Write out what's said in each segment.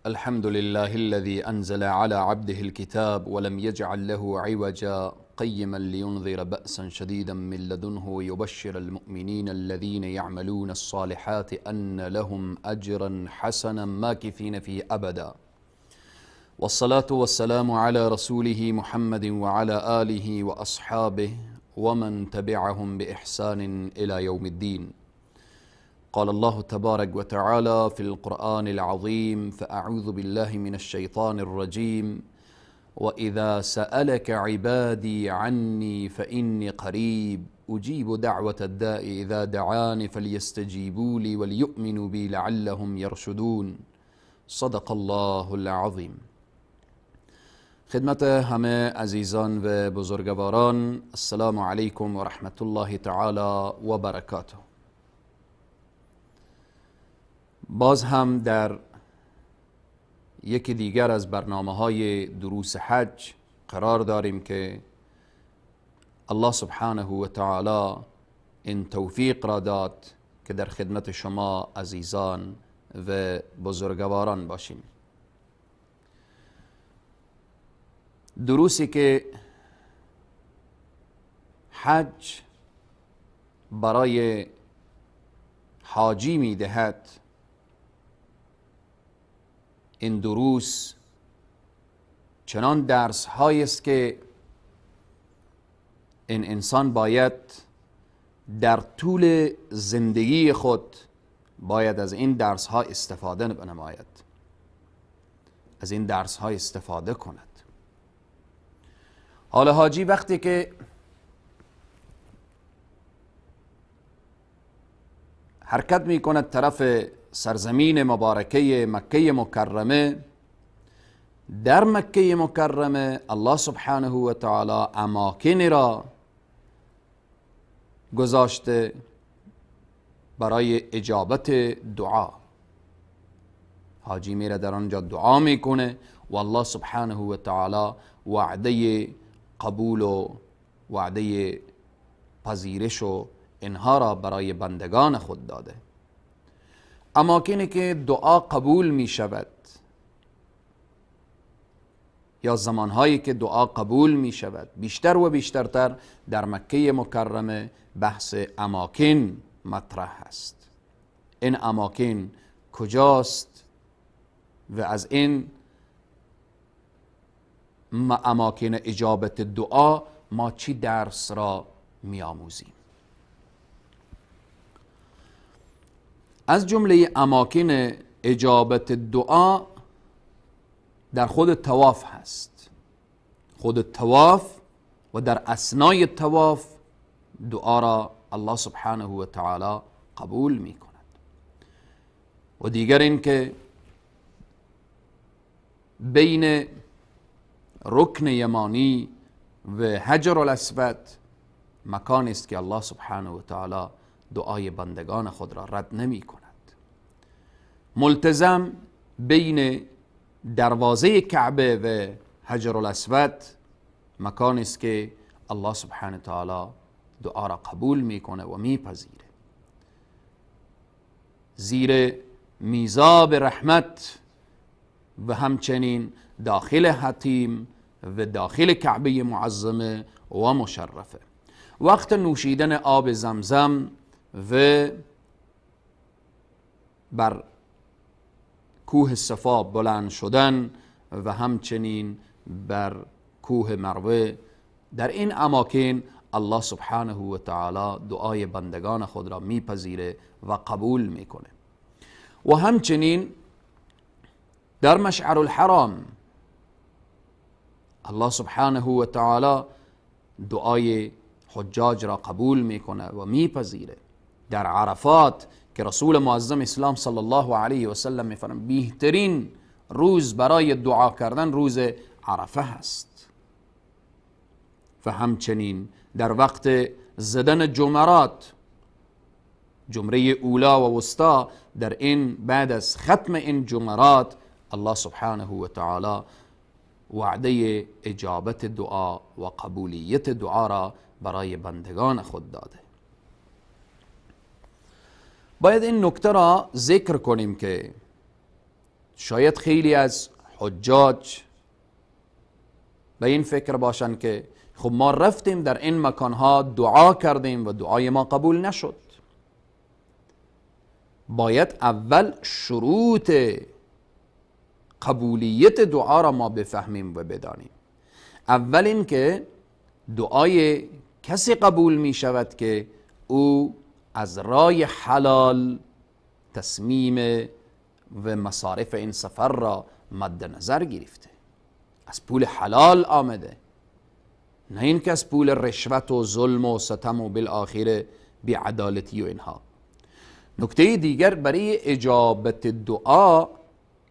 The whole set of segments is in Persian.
الحمد لله الذي أنزل على عبده الكتاب ولم يجعل له عوجا قيما لينذر بأسا شديدا من لدنه ويبشر المؤمنين الذين يعملون الصالحات أن لهم أجرا حسنا ماكثين فيه أبدا. والصلاة والسلام على رسوله محمد وعلى آله وأصحابه ومن تبعهم بإحسان إلى يوم الدين. قال الله تبارك وتعالى في القرآن العظيم: فأعوذ بالله من الشيطان الرجيم: وإذا سألك عبادي عني فإني قريب أجيب دعوة الداء إذا دعاني فليستجيبوا لي وليؤمنوا بي لعلهم يرشدون. صدق الله العظیم. خدمت همه عزیزان و بزرگواران، السلام علیکم و رحمت الله تعالی و برکاته. باز هم در یکی دیگر از برنامه‌های دروس حج قرار داریم که الله سبحانه و تعالی این توفیق را داد که در خدمت شما عزیزان و بزرگواران باشیم. دروسی که حج برای حاجی می دهد، این دروس چنان درس هایی است که این انسان باید در طول زندگی خود باید از این درس ها استفاده بنماید، از این درس ها استفاده کند. حال حاجی وقتی که حرکت می کند طرف سرزمین مبارکه مکه مکرمه، در مکه مکرمه الله سبحانه و تعالی اماکنی را گذاشته برای اجابت دعا. حاجی میره در آنجا دعا میکنه و الله سبحانه و تعالی وعده قبول و وعده پذیرش و اینها را برای بندگان خود داده. اماکنی که دعا قبول می شود یا زمانهایی که دعا قبول می شود، بیشتر و بیشترتر در مکه مکرمه بحث اماکن مطرح است. این اماکن کجاست و از این اماکن اجابت دعا ما چی درس را می آموزیم؟ از جمله اماکن اجابت دعا در خود طواف هست. خود طواف و در اثنای طواف دعا را الله سبحانه و تعالی قبول می کند. و دیگر این که بین رکن یمانی و حجر الاسود مکان است که الله سبحانه و تعالی دعای بندگان خود را رد نمی کند. ملتزم بین دروازه کعبه و حجر الاسود مکان است که الله سبحانه و تعالی دعا را قبول میکنه و میپذیره. زیر میزاب رحمت و همچنین داخل حتیم و داخل کعبه معظمه و مشرفه. وقت نوشیدن آب زمزم و بر کوه صفا بلند شدن و همچنین بر کوه مروه، در این اماکن الله سبحانه و تعالی دعای بندگان خود را میپذیره و قبول میکنه. و همچنین در مشعر الحرام الله سبحانه و تعالی دعای حجاج را قبول میکنه و میپذیره. در عرفات که رسول معظم اسلام صلی الله علیه و سلم میفرماید بهترین روز برای دعا کردن روز عرفه هست. و همچنین در وقت زدن جمرات، جمره اولا و وسطا، در این بعد از ختم این جمرات الله سبحانه و تعالی وعده اجابت دعا و قبولیت دعا را برای بندگان خود داده. باید این نکته را ذکر کنیم که شاید خیلی از حجاج به این فکر باشند که خب ما رفتیم در این مکانها دعا کردیم و دعای ما قبول نشد. باید اول شروط قبولیت دعا را ما بفهمیم و بدانیم. اول این که دعای کسی قبول می شود که او از رای حلال تصمیم و مصارف این سفر را مد نظر گرفته، از پول حلال آمده، نه این که از پول رشوت و ظلم و ستم و بالآخر بیعدالتی و اینها. نکته دیگر برای اجابت دعا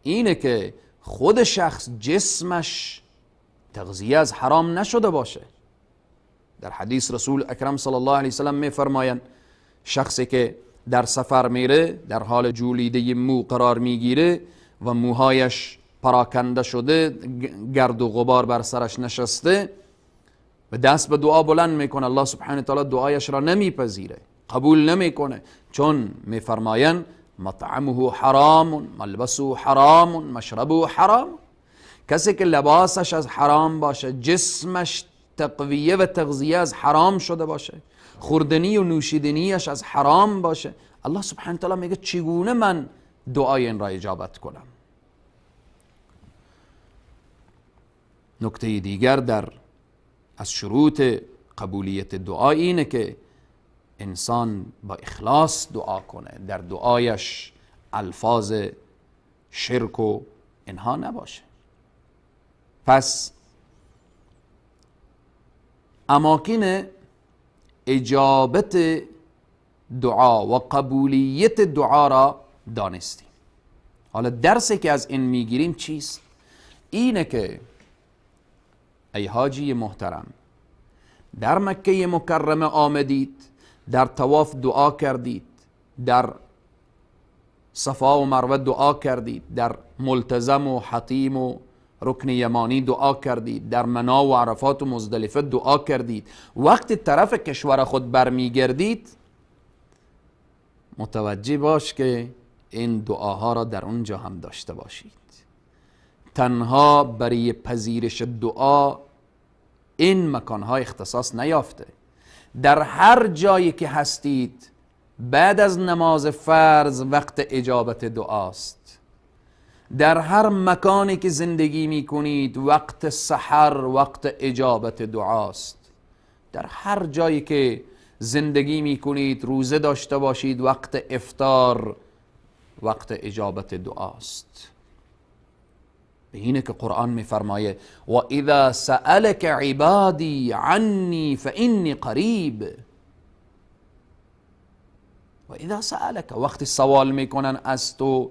اینه که خود شخص جسمش تغذیه از حرام نشده باشه. در حدیث رسول اکرم صلی الله علیه وسلم می فرمایند شخصی که در سفر میره در حال جولیده مو قرار میگیره و موهایش پراکنده شده، گرد و غبار بر سرش نشسته و دست به دعا بلند میکنه، الله سبحانه و تعالی دعایش را نمیپذیره، قبول نمیکنه، چون میفرمایند مطعمه حرام، ملبسه حرام، مشربه حرام. کسی که لباسش از حرام باشه، جسمش تقویه و تغذیه از حرام شده باشه، خوردنی و نوشیدنیش از حرام باشه، الله سبحانه و تعالی میگه چگونه من دعای این را اجابت کنم؟ نکته دیگر در از شروط قبولیت دعا اینه که انسان با اخلاص دعا کنه، در دعایش الفاظ شرک و اینها نباشه. پس اماکن اجابت دعا و قبولیت دعا را دانستیم. حالا درسی که از این میگیریم چیست؟ اینه که ای حاجی محترم، در مکه مکرمه آمدید، در طواف دعا کردید، در صفا و مروه دعا کردید، در ملتزم و حطیم و رکن یمانی دعا کردید، در منا و عرفات و مزدلفه دعا کردید، وقتی طرف کشور خود برمیگردید متوجه باش که این دعاها را در اونجا هم داشته باشید. تنها برای پذیرش دعا این مکانها اختصاص نیافته. در هر جایی که هستید بعد از نماز فرض وقت اجابت دعاست. در هر مکانی که زندگی می کنید وقت سحر وقت اجابت دعاست. در هر جایی که زندگی می کنید روزه داشته باشید وقت افطار وقت اجابت دعاست. به اینه که قرآن می فرمایه و اذا سألك عبادی عنی فإنی قریب. و اذا سألك، وقتی سوال میکنن از تو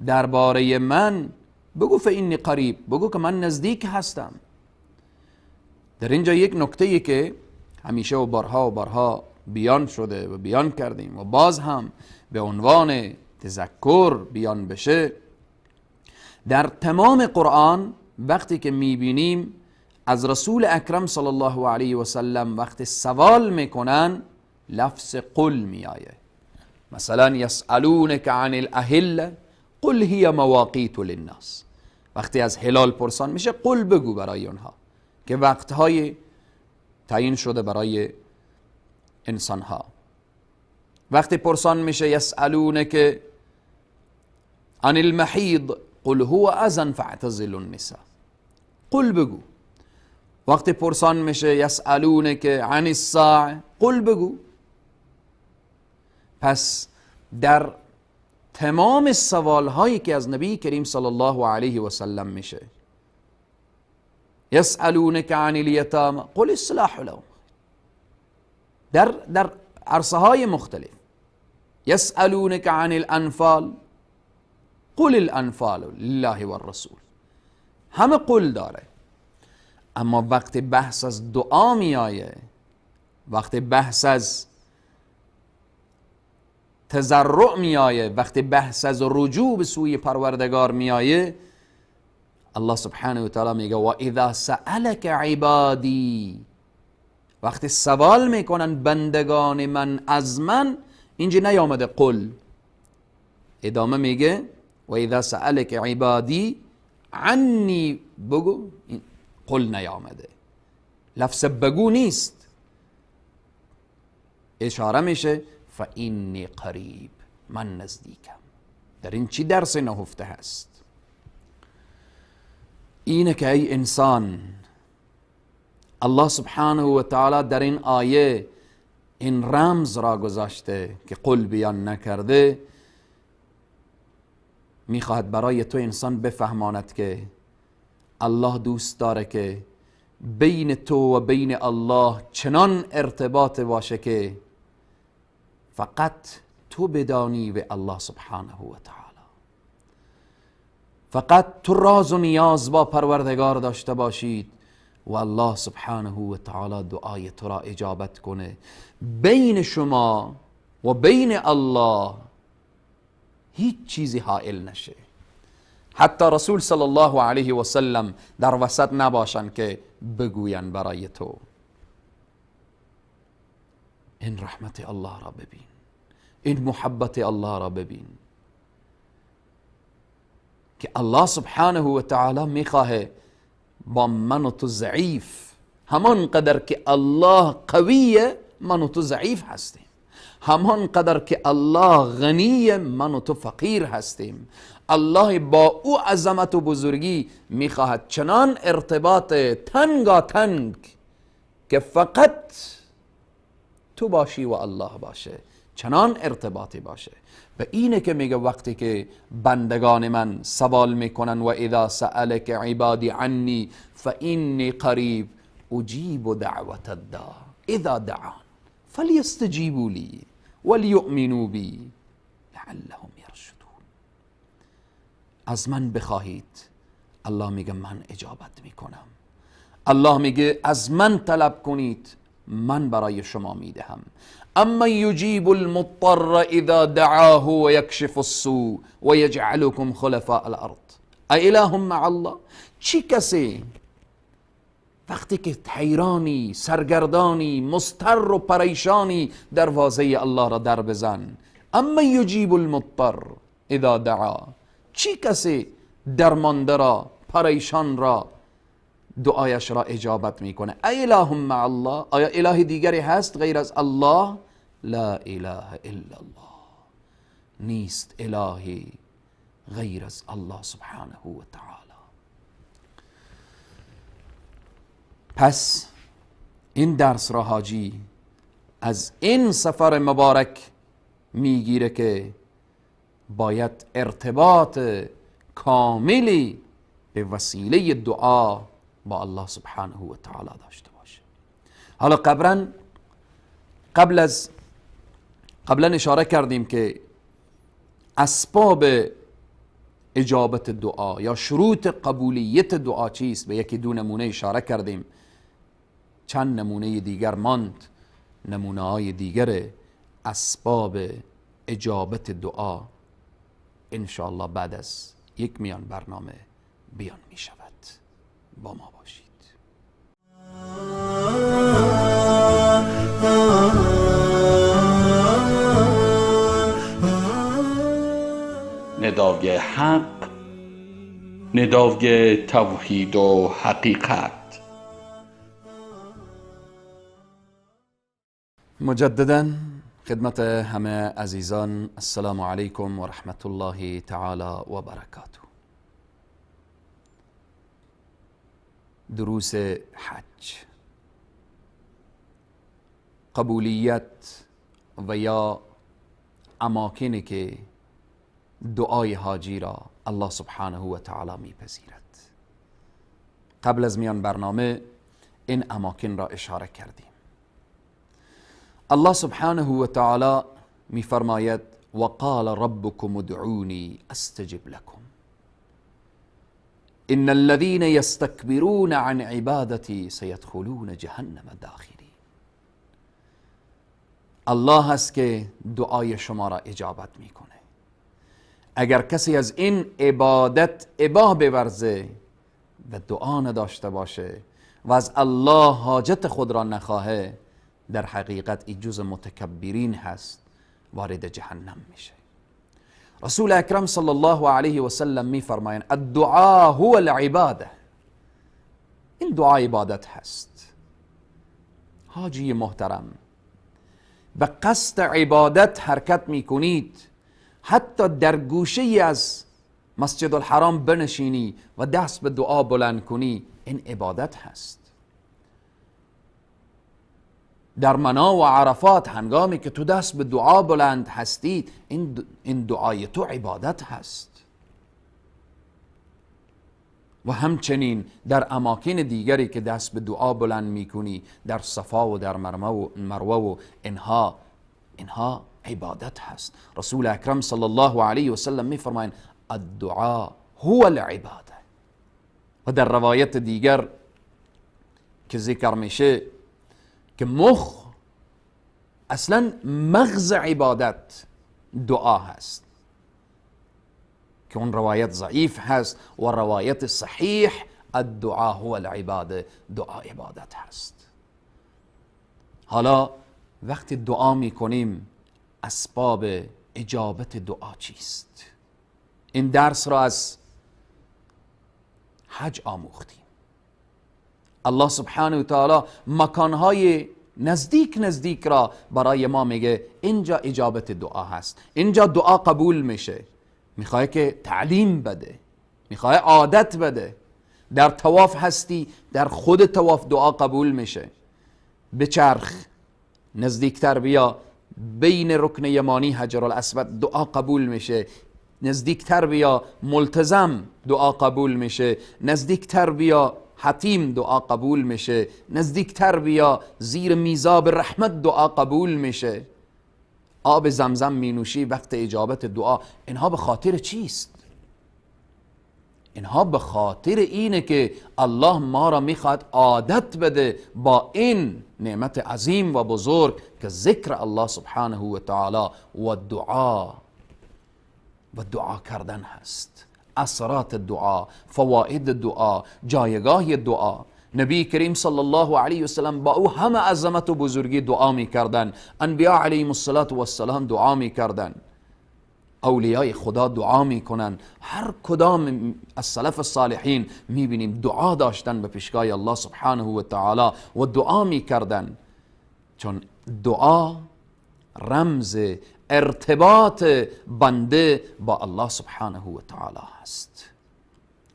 درباره من بگو فإنی قریب، بگو که من نزدیک هستم. در اینجا یک نکته که همیشه و بارها بیان شده و بیان کردیم و باز هم به عنوان تذکر بیان بشه، در تمام قرآن وقتی که میبینیم از رسول اکرم صلی الله علیه و سلم وقتی سوال میکنن لفظ قل میآیه. مثلا یسألونک عن الاهله قل هی مواقیت للناس. وقتی از هلال پرسان میشه قل بگو برای اونها که وقتهای تعیین شده برای انسانها. وقتی پرسان میشه یسألونک عن المحیض قل هو اذن فاعتزلوا النساء، قل بگو. وقتی پرسان میشه یسألونک عن الساعه قل بگو. پس در تمام سوال هایی که از نبی کریم صلی الله علیه و سلم میشه، یسألونک عن الیتامی قل اصلاح لهم، در عرصه های مختلف. یسألونک عن الانفال قل الانفال لله والرسول، همه قل داره. اما وقتی بحث از دعا میآیه، وقتی بحث از تضرع میآیه، وقتی بحث از رجوع به سوی پروردگار میآیه، الله سبحانه و تعالی میگه و اذا سألك عبادی، وقتی سوال میکنن بندگان من از من، اینجا نیامده قل، ادامه میگه و اذا سألك عبادی عنی بگو، قل نیامده، لفظ بگو نیست، اشاره میشه فإنی قریب، من نزدیکم. در این چی درس نهفته هست؟ اینه که ای انسان، الله سبحانه و تعالی در این آیه این رمز را گذاشته که قل بیان نکرده، میخواهد برای تو انسان بفهماند که الله دوست داره که بین تو و بین الله چنان ارتباط باشه که فقط تو بدانی و الله سبحانه و تعالی، فقط تو راز و نیاز با پروردگار داشته باشید و الله سبحانه و تعالی دعای تو را اجابت کنه. بین شما و بین الله هیچ چیزی حائل نشه، حتی رسول صلی الله علیه و سلم در وسط نباشن که بگوین برای تو. این رحمت الله را ببین، این محبت الله را ببین که الله سبحانه و تعالی میخواهه با من و تو ضعیف، همان قدر که الله قویه من و تو ضعیف هستیم، همان قدر که الله غنیه من و تو فقیر هستیم. الله با او عظمت و بزرگی میخواهد چنان ارتباط تنگاتنگ که فقط تو باشی و الله باشه، چنان ارتباطی باشه. و اینه که میگه وقتی که بندگان من سوال میکنن و اذا سألك عبادی عنی فإنی قریب اجیب دعوت الداع اذا دعان فلیستجیبوا لی ولیؤمنوا بی لعلهم یرشدون. از من بخواهید، الله میگه من اجابت میکنم. الله میگه از من طلب کنید، من برای شما میدهم. اما یجیب المضطر اذا دعاه و یکشف السوء و یجعلکم خلفاء الارض اله مع الله. چی کسی وقتی که حیرانی، سرگردانی، مضطر و پریشانی، دروازه الله را در بزن. اما یجیب المضطر اذا دعا، چی کسی درمانده را، پریشان را دعایش را اجابت میکنه؟ اله مع الله، آیا اله دیگری هست غیر از الله؟ لا اله الا الله، نیست الهی غیر از الله سبحانه و تعالی. پس این درس را حاجی از این سفر مبارک میگیره که باید ارتباط کاملی به وسیله دعا با الله سبحانه و تعالی داشته باشه. حالا قبلا اشاره کردیم که اسباب اجابت دعا یا شروط قبولیت دعا چیست؟ به یکی دو نمونه اشاره کردیم، چند نمونه دیگر ماند، نمونه های دیگر اسباب اجابت دعا انشاءالله بعد از یک میان برنامه بیان می شود. با ما باشید. ندای حق، ندای توحید و حقیقت. مجددا خدمت همه عزیزان السلام علیکم و رحمت الله تعالی و برکاته. دروس حج، قبولیت و یا اماکنی که دعای حاجی را الله سبحانه و تعالی میپذیرد. قبل از میان برنامه این اماکن را اشاره کردیم. الله سبحانه و تعالی میفرماید وقال ربكم ادعوني استجب لكم. ان الذين يستكبرون عن عبادتی سيدخلون جهنم داخرین. الله هست که دعای شما را اجابت میکنه. اگر کسی از این عبادت اباه بورزه و دعا نداشته باشه و از الله حاجت خود را نخواهه، در حقیقت این جز متکبرین هست، وارد جهنم میشه. رسول اکرم صلی الله علیه و سلم میفرمایند الدعاء هو العباده. این دعا عبادت هست. حاجی محترم، به قصد عبادت حرکت میکنید، حتی در گوشه از مسجد الحرام بنشینی و دست به دعا بلند کنی، این عبادت هست. در منا و عرفات هنگامی که تو دست به دعا بلند هستید، این دعای تو عبادت هست. و همچنین در اماکن دیگری که دست به دعا بلند میکنی، در صفا و در مروه و اینها عبادت هست. رسول اکرم صلی الله علیه و سلم میفرمایند الدعاء هو العباده. و در روایت دیگر که ذکر میشه که اصلا مغز عبادت دعا هست، که اون روایت ضعیف هست و روایت صحیح الدعاء هو العباده، دعا عبادت هست. حالا وقتی دعا میکنیم اسباب اجابت دعا چیست؟ این درس را از حج آموختیم. الله سبحانه و تعالی مکانهای نزدیک را برای ما میگه اینجا اجابت دعا هست، اینجا دعا قبول میشه. میخواه که تعلیم بده، میخواه عادت بده. در طواف هستی، در خود طواف دعا قبول میشه. بچرخ، نزدیکتر بیا، بین رکن یمانی حجر الاسود دعا قبول میشه. نزدیکتر بیا، ملتزم دعا قبول میشه. نزدیکتر بیا، حتیم دعا قبول میشه. نزدیکتر بیا، زیر میزاب رحمت دعا قبول میشه. آب زمزم می نوشی وقت اجابت دعا. اینها به خاطر چیست؟ اینها به خاطر اینه که الله ما را میخواد عادت بده با این نعمت عظیم و بزرگ که ذکر الله سبحانه و تعالی و دعا کردن هست. اثرات دعا، فواید دعا، جایگاه دعا. نبی کریم صلی الله علیه و سلم با او همه عظمت و بزرگی دعا می کردن. انبیاء علیهم السلام دعا می کردن. اولیای خدا دعا می کنن. هر کدام از سلف الصالحین می بینیم دعا داشتن به پیشگاه الله سبحانه و تعالی و دعا می کردن، چون دعا رمز ارتباط بنده با الله سبحانه و تعالی هست.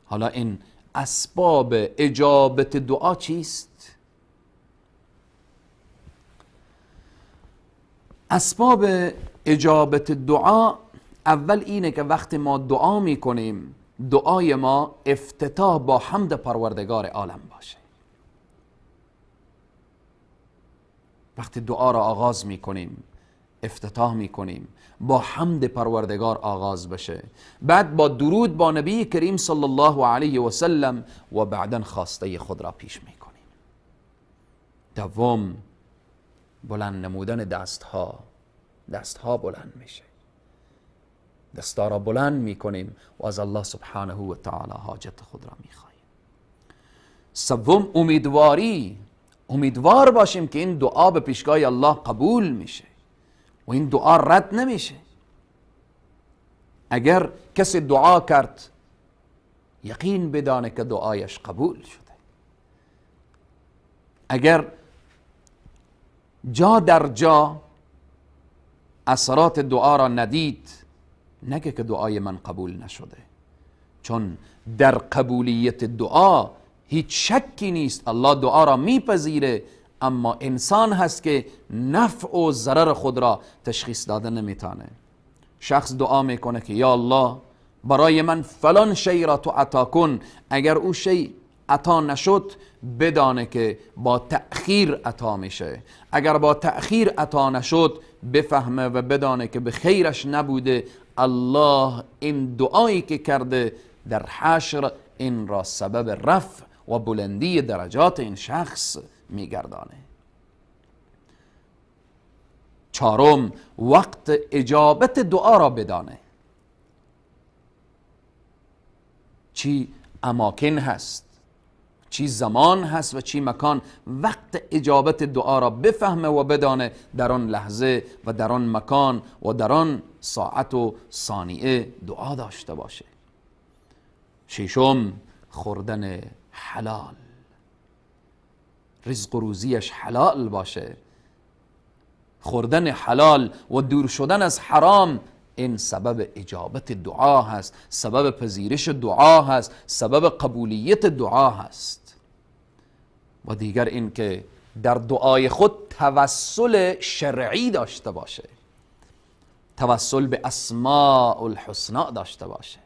حالا این اسباب اجابت دعا چیست؟ اسباب اجابت دعا اول اینه که وقتی ما دعا میکنیم، دعای ما افتتاح با حمد پروردگار عالم باشه. وقتی دعا را آغاز میکنیم، افتتاح میکنیم، با حمد پروردگار آغاز بشه، بعد با درود با نبی کریم صلی الله علیه و سلم و بعدا خواسته خود را پیش میکنیم. دوم، بلند نمودن دستها بلند میشه. دستا را بلند میکنیم و از الله سبحانه و تعالی حاجت خود را میخواهیم. سوم، امیدوار باشیم که این دعا به پیشگاه الله قبول میشه و این دعا رد نمیشه. اگر کسی دعا کرد، یقین بدانه که دعایش قبول شده. اگر جا در جا اثرات دعا را ندید، نگه که دعای من قبول نشده، چون در قبولیت دعا هیچ شکی نیست. الله دعا را میپذیره، اما انسان هست که نفع و ضرر خود را تشخیص داده نمیتونه. شخص دعا میکنه که یا الله برای من فلان شی را تو عطا کن. اگر او شی عطا نشد، بدانه که با تأخیر عطا میشه. اگر با تأخیر عطا نشد، بفهمه و بدانه که به خیرش نبوده. الله این دعایی که کرده در حشر این را سبب رفع و بلندی درجات این شخص میگردانه. چهارم، وقت اجابت دعا را بدانه. چی اماکن هست، چی زمان هست و چی مکان. وقت اجابت دعا را بفهمه و بدانه، در آن لحظه و در آن مکان و در آن ساعت و ثانیه دعا داشته باشه. ششم، خوردن حلال، رزق و روزیش حلال باشه. خوردن حلال و دور شدن از حرام، این سبب اجابت دعا هست، سبب پذیرش دعا هست، سبب قبولیت دعا هست. و دیگر این که در دعای خود توسل شرعی داشته باشه، توسل به اسماء الحسنا داشته باشه.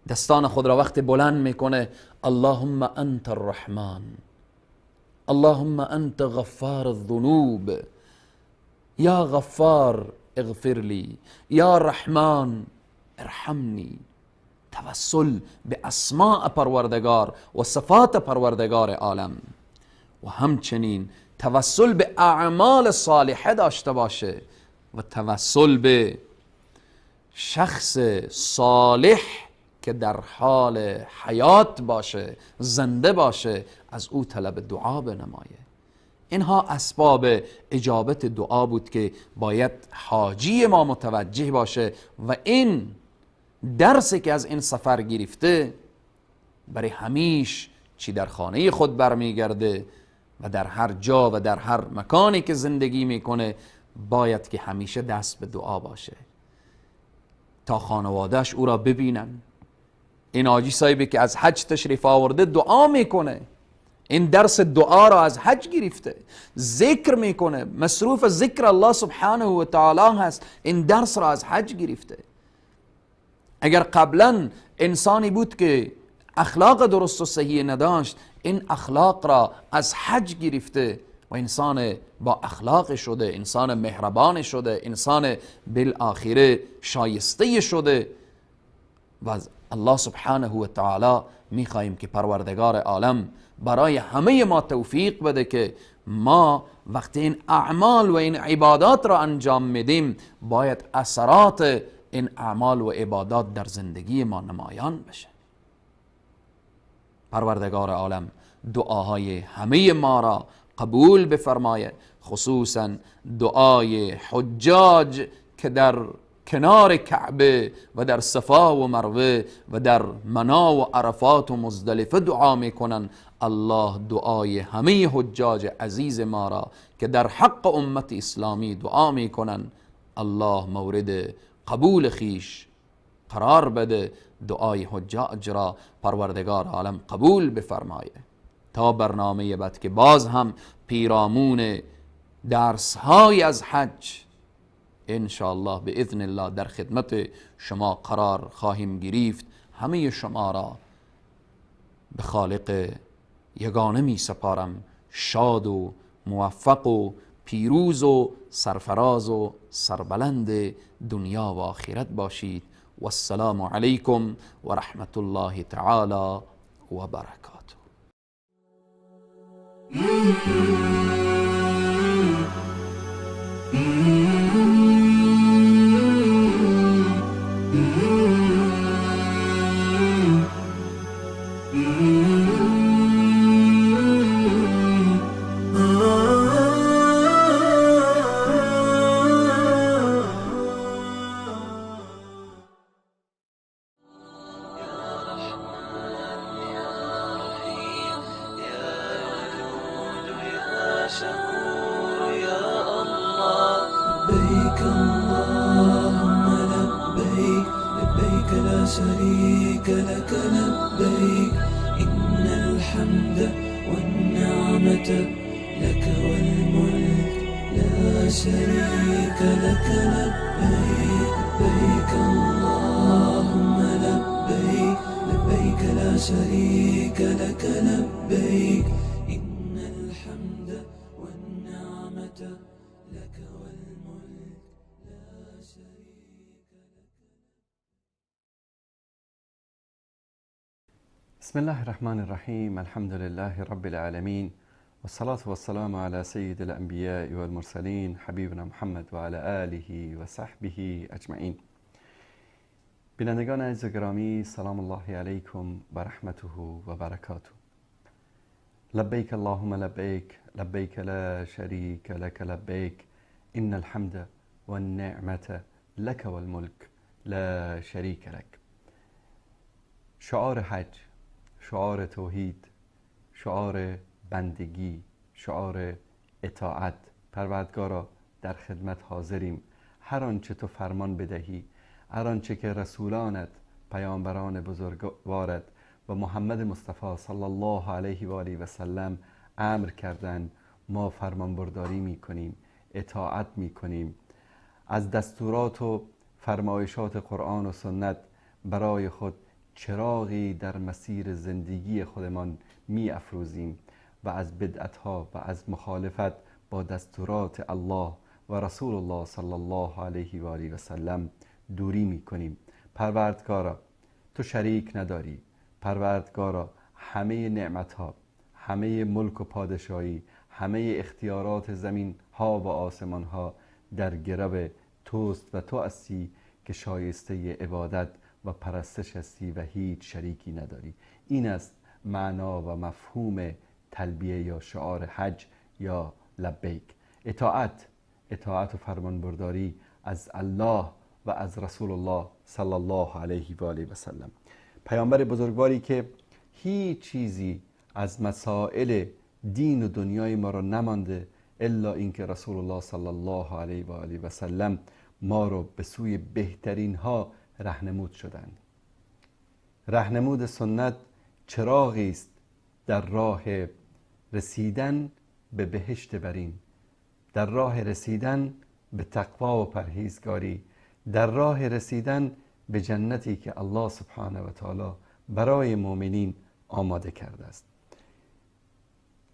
دستان خود را وقت بلند میکنه، اللهم انت الرحمن، اللهم انت غفار الذنوب، یا غفار اغفر لی، یا رحمان ارحمنی. توسل به اسماء پروردگار و صفات پروردگار عالم. و همچنین توسل به اعمال صالحه داشته باشه و توسل به شخص صالح که در حال حیات باشه، زنده باشه، از او طلب دعا بنمایه. اینها اسباب اجابت دعا بود که باید حاجی ما متوجه باشه و این درسی که از این سفر گرفته برای همیش چی در خانه خود برمیگرده و در هر جا و در هر مکانی که زندگی میکنه باید که همیشه دست به دعا باشه تا خانوادهش او را ببینن. این حاجی صاحبی که از حج تشریف آورده دعا میکنه، این درس دعا را از حج گرفته، ذکر میکنه، مصروف ذکر الله سبحانه و تعالی هست، این درس را از حج گرفته. اگر قبلا انسانی بود که اخلاق درست و صحیح نداشت، این اخلاق را از حج گرفته و انسان با اخلاق شده، انسان مهربان شده، انسان بالآخره شایسته شده. و الله سبحانه و تعالی میخواهیم که پروردگار عالم برای همه ما توفیق بده که ما وقتی این اعمال و این عبادات را انجام میدیم باید اثرات این اعمال و عبادات در زندگی ما نمایان بشه. پروردگار عالم دعاهای همه ما را قبول بفرمایه، خصوصا دعای حجاج که در کنار کعبه و در صفا و مروه و در منا و عرفات و مزدلفه دعا میکنن. الله دعای همه حجاج عزیز ما را که در حق امت اسلامی دعا میکنن، الله مورد قبول خیش قرار بده. دعای حجاج را پروردگار عالم قبول بفرمایه. تا برنامه بعد که باز هم پیرامون درس های از حج انشاءالله به اذن الله در خدمت شما قرار خواهیم گرفت. همه شما را به خالق یگانه می سپارم. شاد و موفق و پیروز و سرفراز و سربلند دنیا و آخرت باشید. و السلام علیکم و رحمت الله تعالی و برکاته. لبيك اللهم لبيك لبيك لا شريك لك لبيك إن الحمد والنعمة لك والملك لا شريك لك لبيك لبيك اللهم لبيك لبيك لا شريك لك لبيك إن الحمد والنعمة لك والملك لا شريك لك. بسم الله الرحمن الرحیم. الحمد لله رب العالمین و الصلاة و السلام علی سید الانبیاء و المرسلین حبیبنا محمد و علی آله و صحبه اجمعین. بینندگان عزیز و گرامی، سلام الله علیکم و رحمته و برکاته. لبیک اللهم لبیک، لبیک لا شریک لک لبیک، ان الحمد و النعمت لک و الملک لا شریک لک. شعار حج، شعار توحید، شعار بندگی، شعار اطاعت. پروردگارا در خدمت حاضریم. هر آنچه تو فرمان بدهی، هر آنچه که رسولانت، پیامبران بزرگوارت و محمد مصطفی صلی الله علیه و آله و سلم امر کردند، ما فرمان برداری میکنیم، اطاعت میکنیم. از دستورات و فرمایشات قرآن و سنت برای خود چراغی در مسیر زندگی خودمان می افروزیم و از بدعتها و از مخالفت با دستورات الله و رسول الله صلی الله علیه و آله و سلم دوری می کنیم. پروردگارا تو شریک نداری. پروردگارا همه نعمتها، همه ملک و پادشاهی، همه اختیارات زمین ها و آسمان ها در گرو توست و تو هستی که شایسته عبادت و پرستش هستی و هیچ شریکی نداری. این است معنا و مفهوم تلبیه یا شعار حج یا لبیک. اطاعت و فرمانبرداری از الله و از رسول الله صلی الله علیه و آله و سلم، پیامبر بزرگواری که هیچ چیزی از مسائل دین و دنیای ما را نمانده الا اینکه رسول الله صلی الله علیه و آله و سلم ما را به سوی بهترین ها راهنمود شدند. راهنمود سنت چراغی است در راه رسیدن به بهشت برین، در راه رسیدن به تقوا و پرهیزگاری، در راه رسیدن به جنتی که الله سبحانه و تعالی برای مؤمنین آماده کرده است.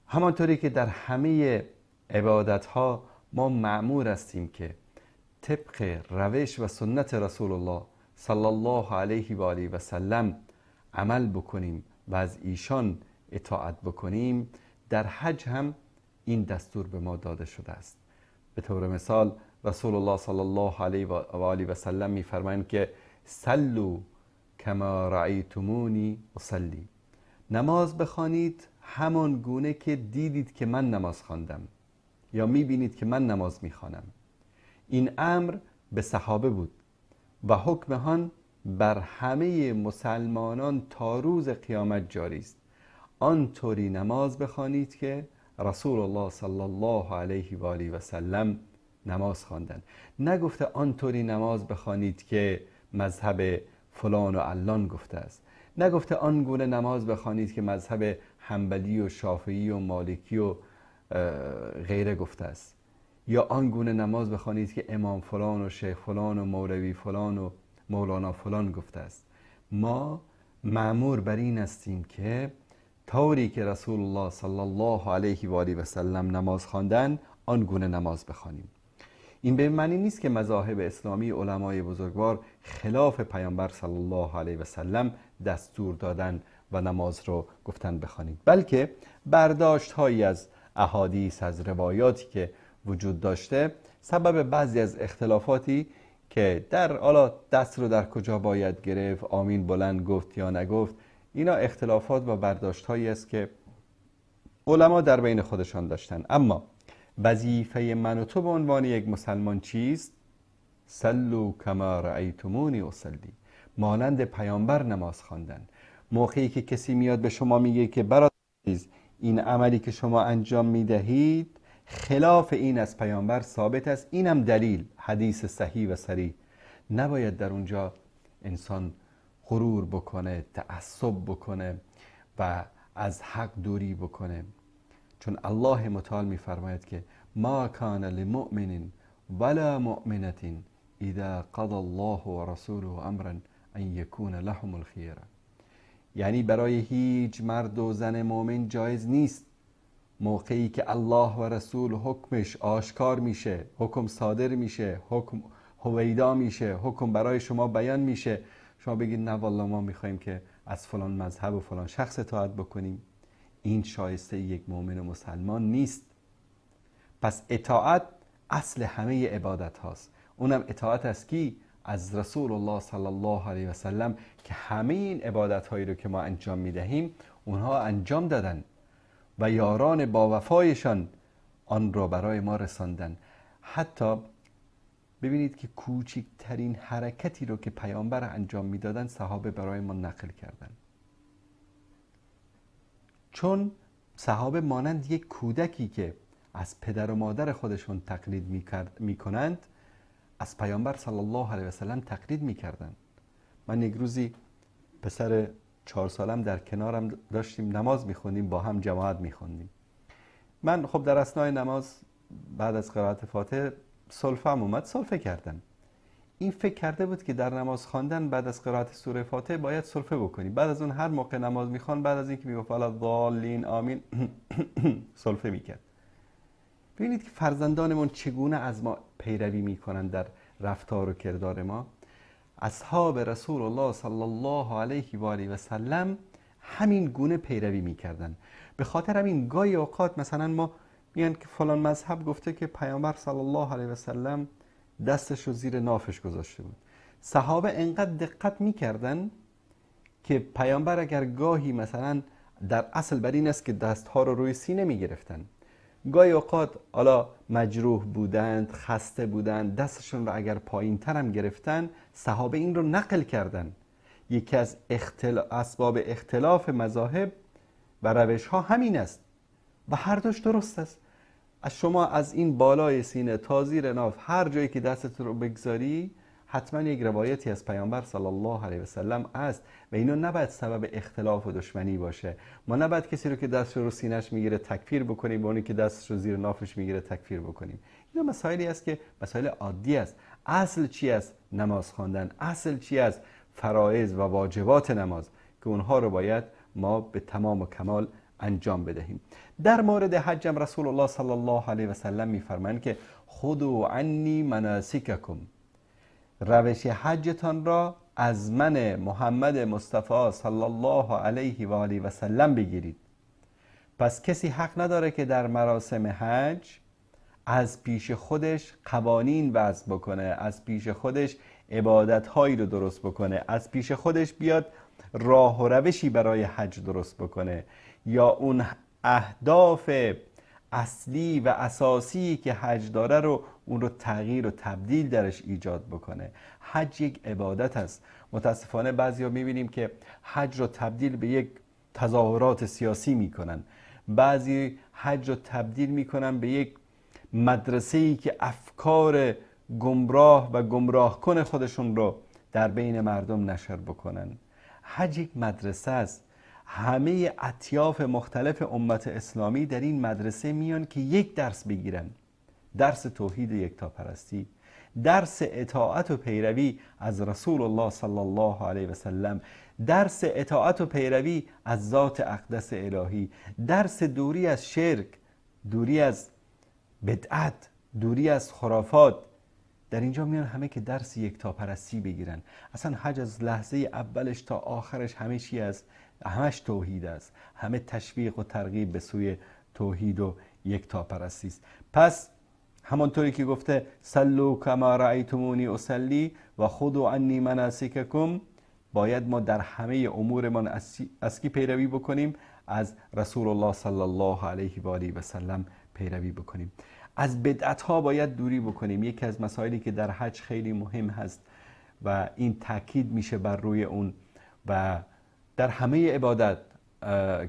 همانطوری که در همه عبادتها ما مأمور هستیم که طبق روش و سنت رسول الله صلی الله علیه و آله و سلم عمل بکنیم و از ایشان اطاعت بکنیم، در حج هم این دستور به ما داده شده است. به طور مثال رسول الله صلی الله علیه و آله و سلم می‌فرمایند که صلوا کما رأیتمونی اصلی، نماز بخوانید همان گونه که دیدید که من نماز خواندم یا می‌بینید که من نماز می‌خوانم. این امر به صحابه بود و حکم آن بر همه مسلمانان تا روز قیامت جاری است. آنطوری نماز بخوانید که رسول الله صلی الله علیه و آله و سلم نماز خواندند. نگفته آنطوری نماز بخوانید که مذهب فلان و علان گفته است. نگفته آنگونه نماز بخوانید که مذهب حنبلی و شافعی و مالکی و غیره گفته است، یا آنگونه نماز بخوانید که امام فلان و شیخ فلان و مولوی فلان و مولانا فلان گفته است. ما مأمور بر این هستیم که طوری که رسول الله صلی الله علیه و آله و سلم نماز خواندند آنگونه نماز بخوانیم. این به معنی نیست که مذاهب اسلامی علمای بزرگوار خلاف پیامبر صلی الله علیه و سلم دستور دادن و نماز رو گفتن بخوانید، بلکه برداشت هایی از احادیث، از روایاتی که وجود داشته سبب بعضی از اختلافاتی که در حالا دست رو در کجا باید گرفت، آمین بلند گفت یا نگفت، اینا اختلافات و برداشت هایی است که علما در بین خودشان داشتن. اما وظیفه من و تو به عنوان یک مسلمان چیست؟ صلوا کما رأیتمونی اصلی، مانند پیامبر نماز خواندن. موقعی که کسی میاد به شما میگه که برادر عزیز این عملی که شما انجام میدهید خلاف این از پیامبر ثابت است، اینم دلیل، حدیث صحیح و صریح، نباید در اونجا انسان غرور بکنه، تعصب بکنه و از حق دوری بکنه، چون الله متعال میفرماید که ما کان لمؤمن ولا مؤمنة اذا قضى الله و رسوله امرا ان یکون لهم الخیره. یعنی برای هیچ مرد و زن مؤمن جایز نیست موقعی که الله و رسول حکمش آشکار میشه، حکم صادر میشه، حکم هویدا میشه، حکم برای شما بیان میشه، شما بگید نه والله ما میخوایم که از فلان مذهب و فلان شخص اطاعت بکنیم. این شایسته یک مؤمن و مسلمان نیست. پس اطاعت اصل همه عبادت هاست. اونم اطاعت از کی؟ از رسول الله صلی الله علیه و سلم که همه این عبادت هایی رو که ما انجام میدهیم اونها انجام دادن و یاران با وفایشان آن را برای ما رساندن. حتی ببینید که کوچکترین حرکتی رو که پیامبر انجام میدادن صحابه برای ما نقل کردن، چون صحابه مانند یک کودکی که از پدر و مادر خودشون تقلید میکنند از پیامبر صلی الله علیه و سلم تقلید میکردن. من یک روزی پسر 4 سالم در کنارم داشتیم نماز میخوندیم، با هم جماعت میخوندیم. من خب در اثنای نماز بعد از قرائت فاتحه سلفم اومد، سلفه کردم. این فکر کرده بود که در نماز خواندن بعد از قرائت سوره فاتحه باید سلفه بکنی. بعد از اون هر موقع نماز میخوان بعد از اینکه میگفت الا ضالین آمین سلفه میکرد. ببینید که فرزندانمون چگونه از ما پیروی میکنن در رفتار و کردار ما. اصحاب رسول الله صلی الله علیه و آله و سلم همین گونه پیروی میکردن. به خاطر همین گاهی اوقات مثلا ما میگن که فلان مذهب گفته که پیامبر صلی الله علیه و سلم دستش رو زیر نافش گذاشته بود. صحابه انقدر دقت میکردن که پیامبر اگر گاهی مثلا در اصل بر این است که دستها رو روی سینه میگرفتن، گاهی اوقات حالا مجروح بودند، خسته بودند، دستشون رو اگر پایین تر هم گرفتن، صحابه این رو نقل کردن. یکی از اسباب اختلاف مذاهب و روش ها همین است و هر دوش درست است. از شما از این بالای سینه تا زیر ناف هر جایی که دستت رو بگذاری حتما یک روایتی از پیامبر صلی الله علیه و سلم است و اینو نباید سبب اختلاف و دشمنی باشه. ما نباید کسی رو که دستش رو سینه‌اش میگیره تکفیر بکنیم و اونی که دستش رو زیر نافش میگیره تکفیر بکنیم. اینا مسائلی است که مسائل عادی است. اصل چی است؟ نماز خواندن. اصل چی است؟ فرایض و واجبات نماز که اونها رو باید ما به تمام و کمال انجام بدهیم. در مورد حج هم رسول الله صلی الله علیه و سلم میفرمایند که خذوا عنی مناسککم، روش حجتان را از من محمد مصطفی صلی الله علیه و آله و سلم بگیرید. پس کسی حق نداره که در مراسم حج از پیش خودش قوانین وضع بکنه، از پیش خودش عبادت‌هایی رو درست بکنه، از پیش خودش بیاد راه و روشی برای حج درست بکنه یا اون اهداف اصلی و اساسی که حج داره رو اون رو تغییر و تبدیل درش ایجاد بکنه. حج یک عبادت است. متاسفانه بعضیا میبینیم که حج رو تبدیل به یک تظاهرات سیاسی میکنن، بعضی حج رو تبدیل میکنن به یک مدرسه‌ای که افکار گمراه و گمراه کن خودشون رو در بین مردم نشر بکنن. حج یک مدرسه است. همه اطیاف مختلف امت اسلامی در این مدرسه میان که یک درس بگیرن، درس توحید و یکتاپرستی، درس اطاعت و پیروی از رسول الله صلی الله علیه و سلم، درس اطاعت و پیروی از ذات اقدس الهی، درس دوری از شرک، دوری از بدعت، دوری از خرافات. در اینجا میان همه که درس یکتاپرستی بگیرن. اصلا حج از لحظه اولش تا آخرش همه چی است، همش توحید است، همه تشویق و ترغیب به سوی توحید و یکتاپرستی است. پس همانطوری که گفته صلوا کما رأیتمونی اصلی و خذوا عنی مناسککم، باید ما در همه امورمان از کی پیروی بکنیم؟ از رسول الله صلی الله علیه و آله و سلم پیروی بکنیم. از بدعت ها باید دوری بکنیم. یکی از مسائلی که در حج خیلی مهم هست و این تاکید میشه بر روی اون و در همه عبادت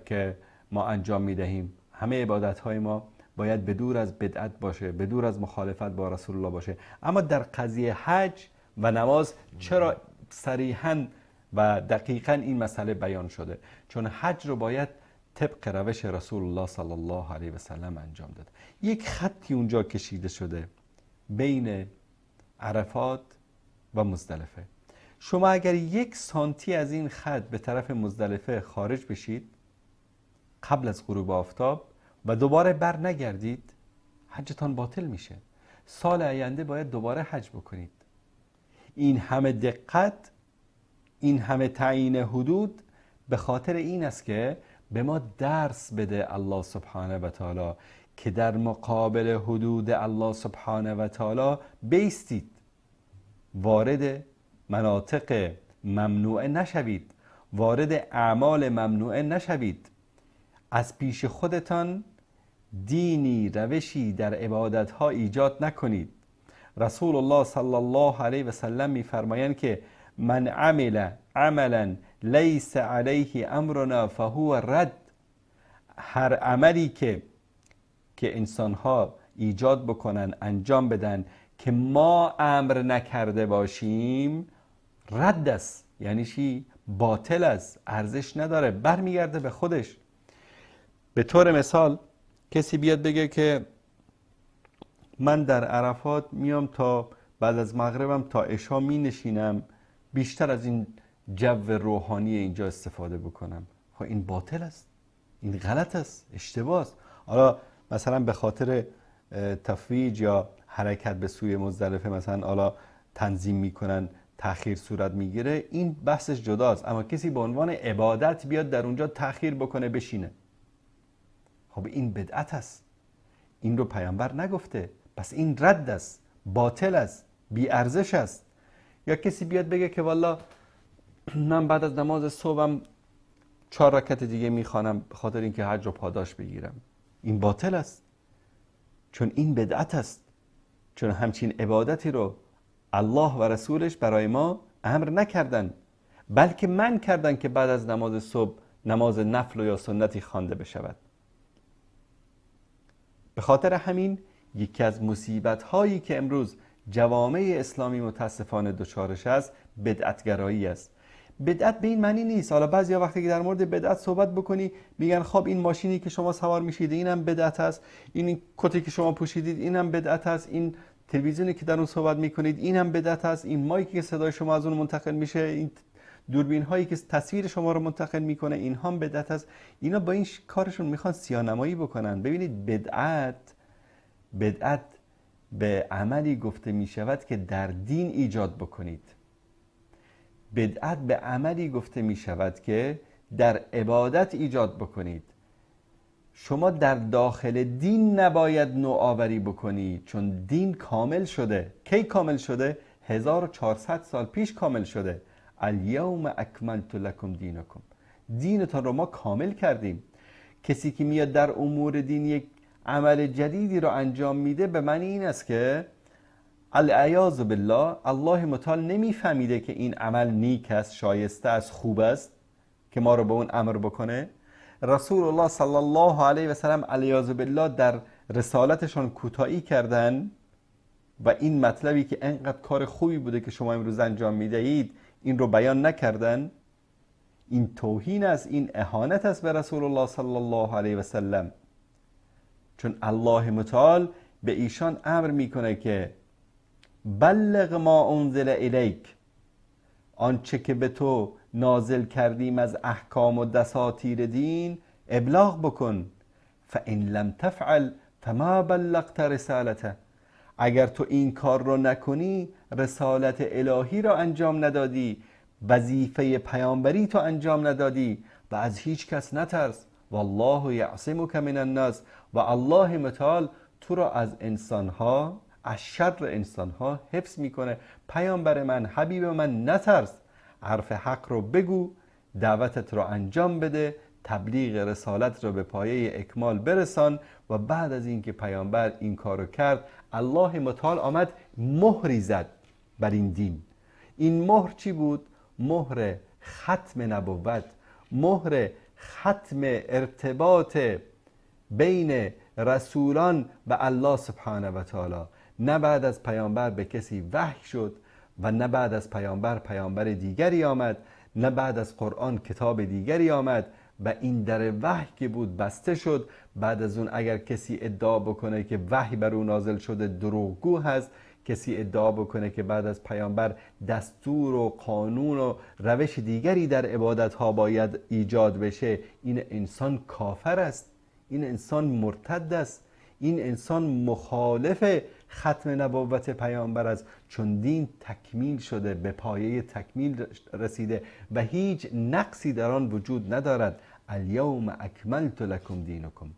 که ما انجام میدهیم، همه عبادت های ما باید بدور از بدعت باشه، بدور از مخالفت با رسول الله باشه. اما در قضیه حج و نماز چرا صریحاً و دقیقاً این مسئله بیان شده؟ چون حج رو باید طبق روش رسول الله صلی الله علیه و سلم انجام داد. یک خطی اونجا کشیده شده بین عرفات و مزدلفه. شما اگر 1 سانتی از این خط به طرف مزدلفه خارج بشید قبل از غروب آفتاب و دوباره بر نگردید، حجتان باطل میشه. سال آینده باید دوباره حج بکنید. این همه دقت، این همه تعیین حدود به خاطر این است که به ما درس بده الله سبحانه و تعالی که در مقابل حدود الله سبحانه و تعالی بیستید، وارد مناطق ممنوعه نشوید، وارد اعمال ممنوعه نشوید، از پیش خودتان دینی روشی در عبادتها ایجاد نکنید. رسول الله صلی الله علیه و سلم می‌فرمایند که من عمل عملا لیس علیه امرنا فهو رد. هر عملی که انسان‌ها ایجاد بکنن، انجام بدن که ما امر نکرده باشیم، رد است. یعنی چی؟ باطل است، ارزش نداره، برمیگرده به خودش. به طور مثال کسی بیاد بگه که من در عرفات میام تا بعد از مغربم تا عشا می نشینم، بیشتر از این جو روحانی اینجا استفاده بکنم. خب این باطل است، این غلط است، اشتباه است. حالا مثلا به خاطر تفویج یا حرکت به سوی مزدلفه مثلا حالا تنظیم میکنن، تأخیر صورت میگیره، این بحثش جداست. اما کسی به عنوان عبادت بیاد در اونجا تأخیر بکنه بشینه، خب این بدعت است، این رو پیامبر نگفته، پس این رد است، باطل است، بی ارزش است. یا کسی بیاد بگه که والا من بعد از نماز صبحم 4 رکعت دیگه میخوانم به خاطر اینکه حج رو پاداش بگیرم، این باطل است، چون این بدعت است، چون همچین عبادتی رو الله و رسولش برای ما امر نکردن، بلکه من کردن که بعد از نماز صبح نماز نفل یا سنتی خوانده بشود. به خاطر همین یکی از مصیبت هایی که امروز جوامع اسلامی متاسفانه دچارش است بدعتگرایی است. بدعت به این معنی نیست. حالا بعضیا وقتی که در مورد بدعت صحبت بکنی میگن خب این ماشینی که شما سوار میشید اینم بدعت است، این کتی که شما پوشیدید اینم بدعت است، این تلویزیونی که در اون صحبت میکنید اینم بدعت است، این مایکی که صدای شما از اون منتقل میشه، این دوربین هایی که تصویر شما رو منتقل میکنه این هم بدعت است. اینا با این کارشون میخوان سیاه‌نمایی بکنن. ببینید بدعت به عملی گفته میشود که در دین ایجاد بکنید. بدعت به عملی گفته میشود که در عبادت ایجاد بکنید. شما در داخل دین نباید نوآوری بکنید، چون دین کامل شده. کی کامل شده؟ 1400 سال پیش کامل شده. الیوم اکملت لکم دینکم، دینتان رو ما کامل کردیم. کسی که میاد در امور دین یک عمل جدیدی رو انجام میده به معنی این است که العیاذ بالله الله متعال نمیفهمیده که این عمل نیک است، شایسته است، خوب است که ما رو به اون امر بکنه. رسول الله صلی الله علیه و سلم العیاذ بالله در رسالتشون کوتاهی کردن و این مطلبی که انقدر کار خوبی بوده که شما امروز انجام میدهید این رو بیان نکردن. این توهین است، این اهانت است به رسول الله صلی الله علیه و سلم، چون الله متعال به ایشان امر میکنه که بلغ ما انزل الیک، آنچه که به تو نازل کردیم از احکام و دساتیر دین ابلاغ بکن. فان لم تفعل فما بلغت رسالته، اگر تو این کار رو نکنی رسالت الهی رو انجام ندادی، وظیفه پیامبری تو انجام ندادی و از هیچ کس نترس. والله یعصمک من الناس، و الله متعال تو را از انسانها، از شر انسانها حفظ میکنه. پیامبر من، حبیب من، نترس، حرف حق رو بگو، دعوتت رو انجام بده، تبلیغ رسالت رو به پایه اکمال برسان. و بعد از اینکه پیامبر این کارو کرد، الله متعال آمد مهری زد بر این دین. این مهر چی بود؟ مهر ختم نبوت، مهر ختم ارتباط بین رسولان و الله سبحانه و تعالی. نه بعد از پیامبر به کسی وحی شد و نه بعد از پیامبر دیگری آمد، نه بعد از قرآن کتاب دیگری آمد و این در وحی که بود بسته شد. بعد از اون اگر کسی ادعا بکنه که وحی بر او نازل شده دروغگو هست. کسی ادعا بکنه که بعد از پیامبر دستور و قانون و روش دیگری در عبادت ها باید ایجاد بشه، این انسان کافر است، این انسان مرتد است، این انسان مخالف ختم نبوت پیامبر است، چون دین تکمیل شده، به پایه تکمیل رسیده و هیچ نقصی در آن وجود ندارد. الیوم اکملت لکم دینکم.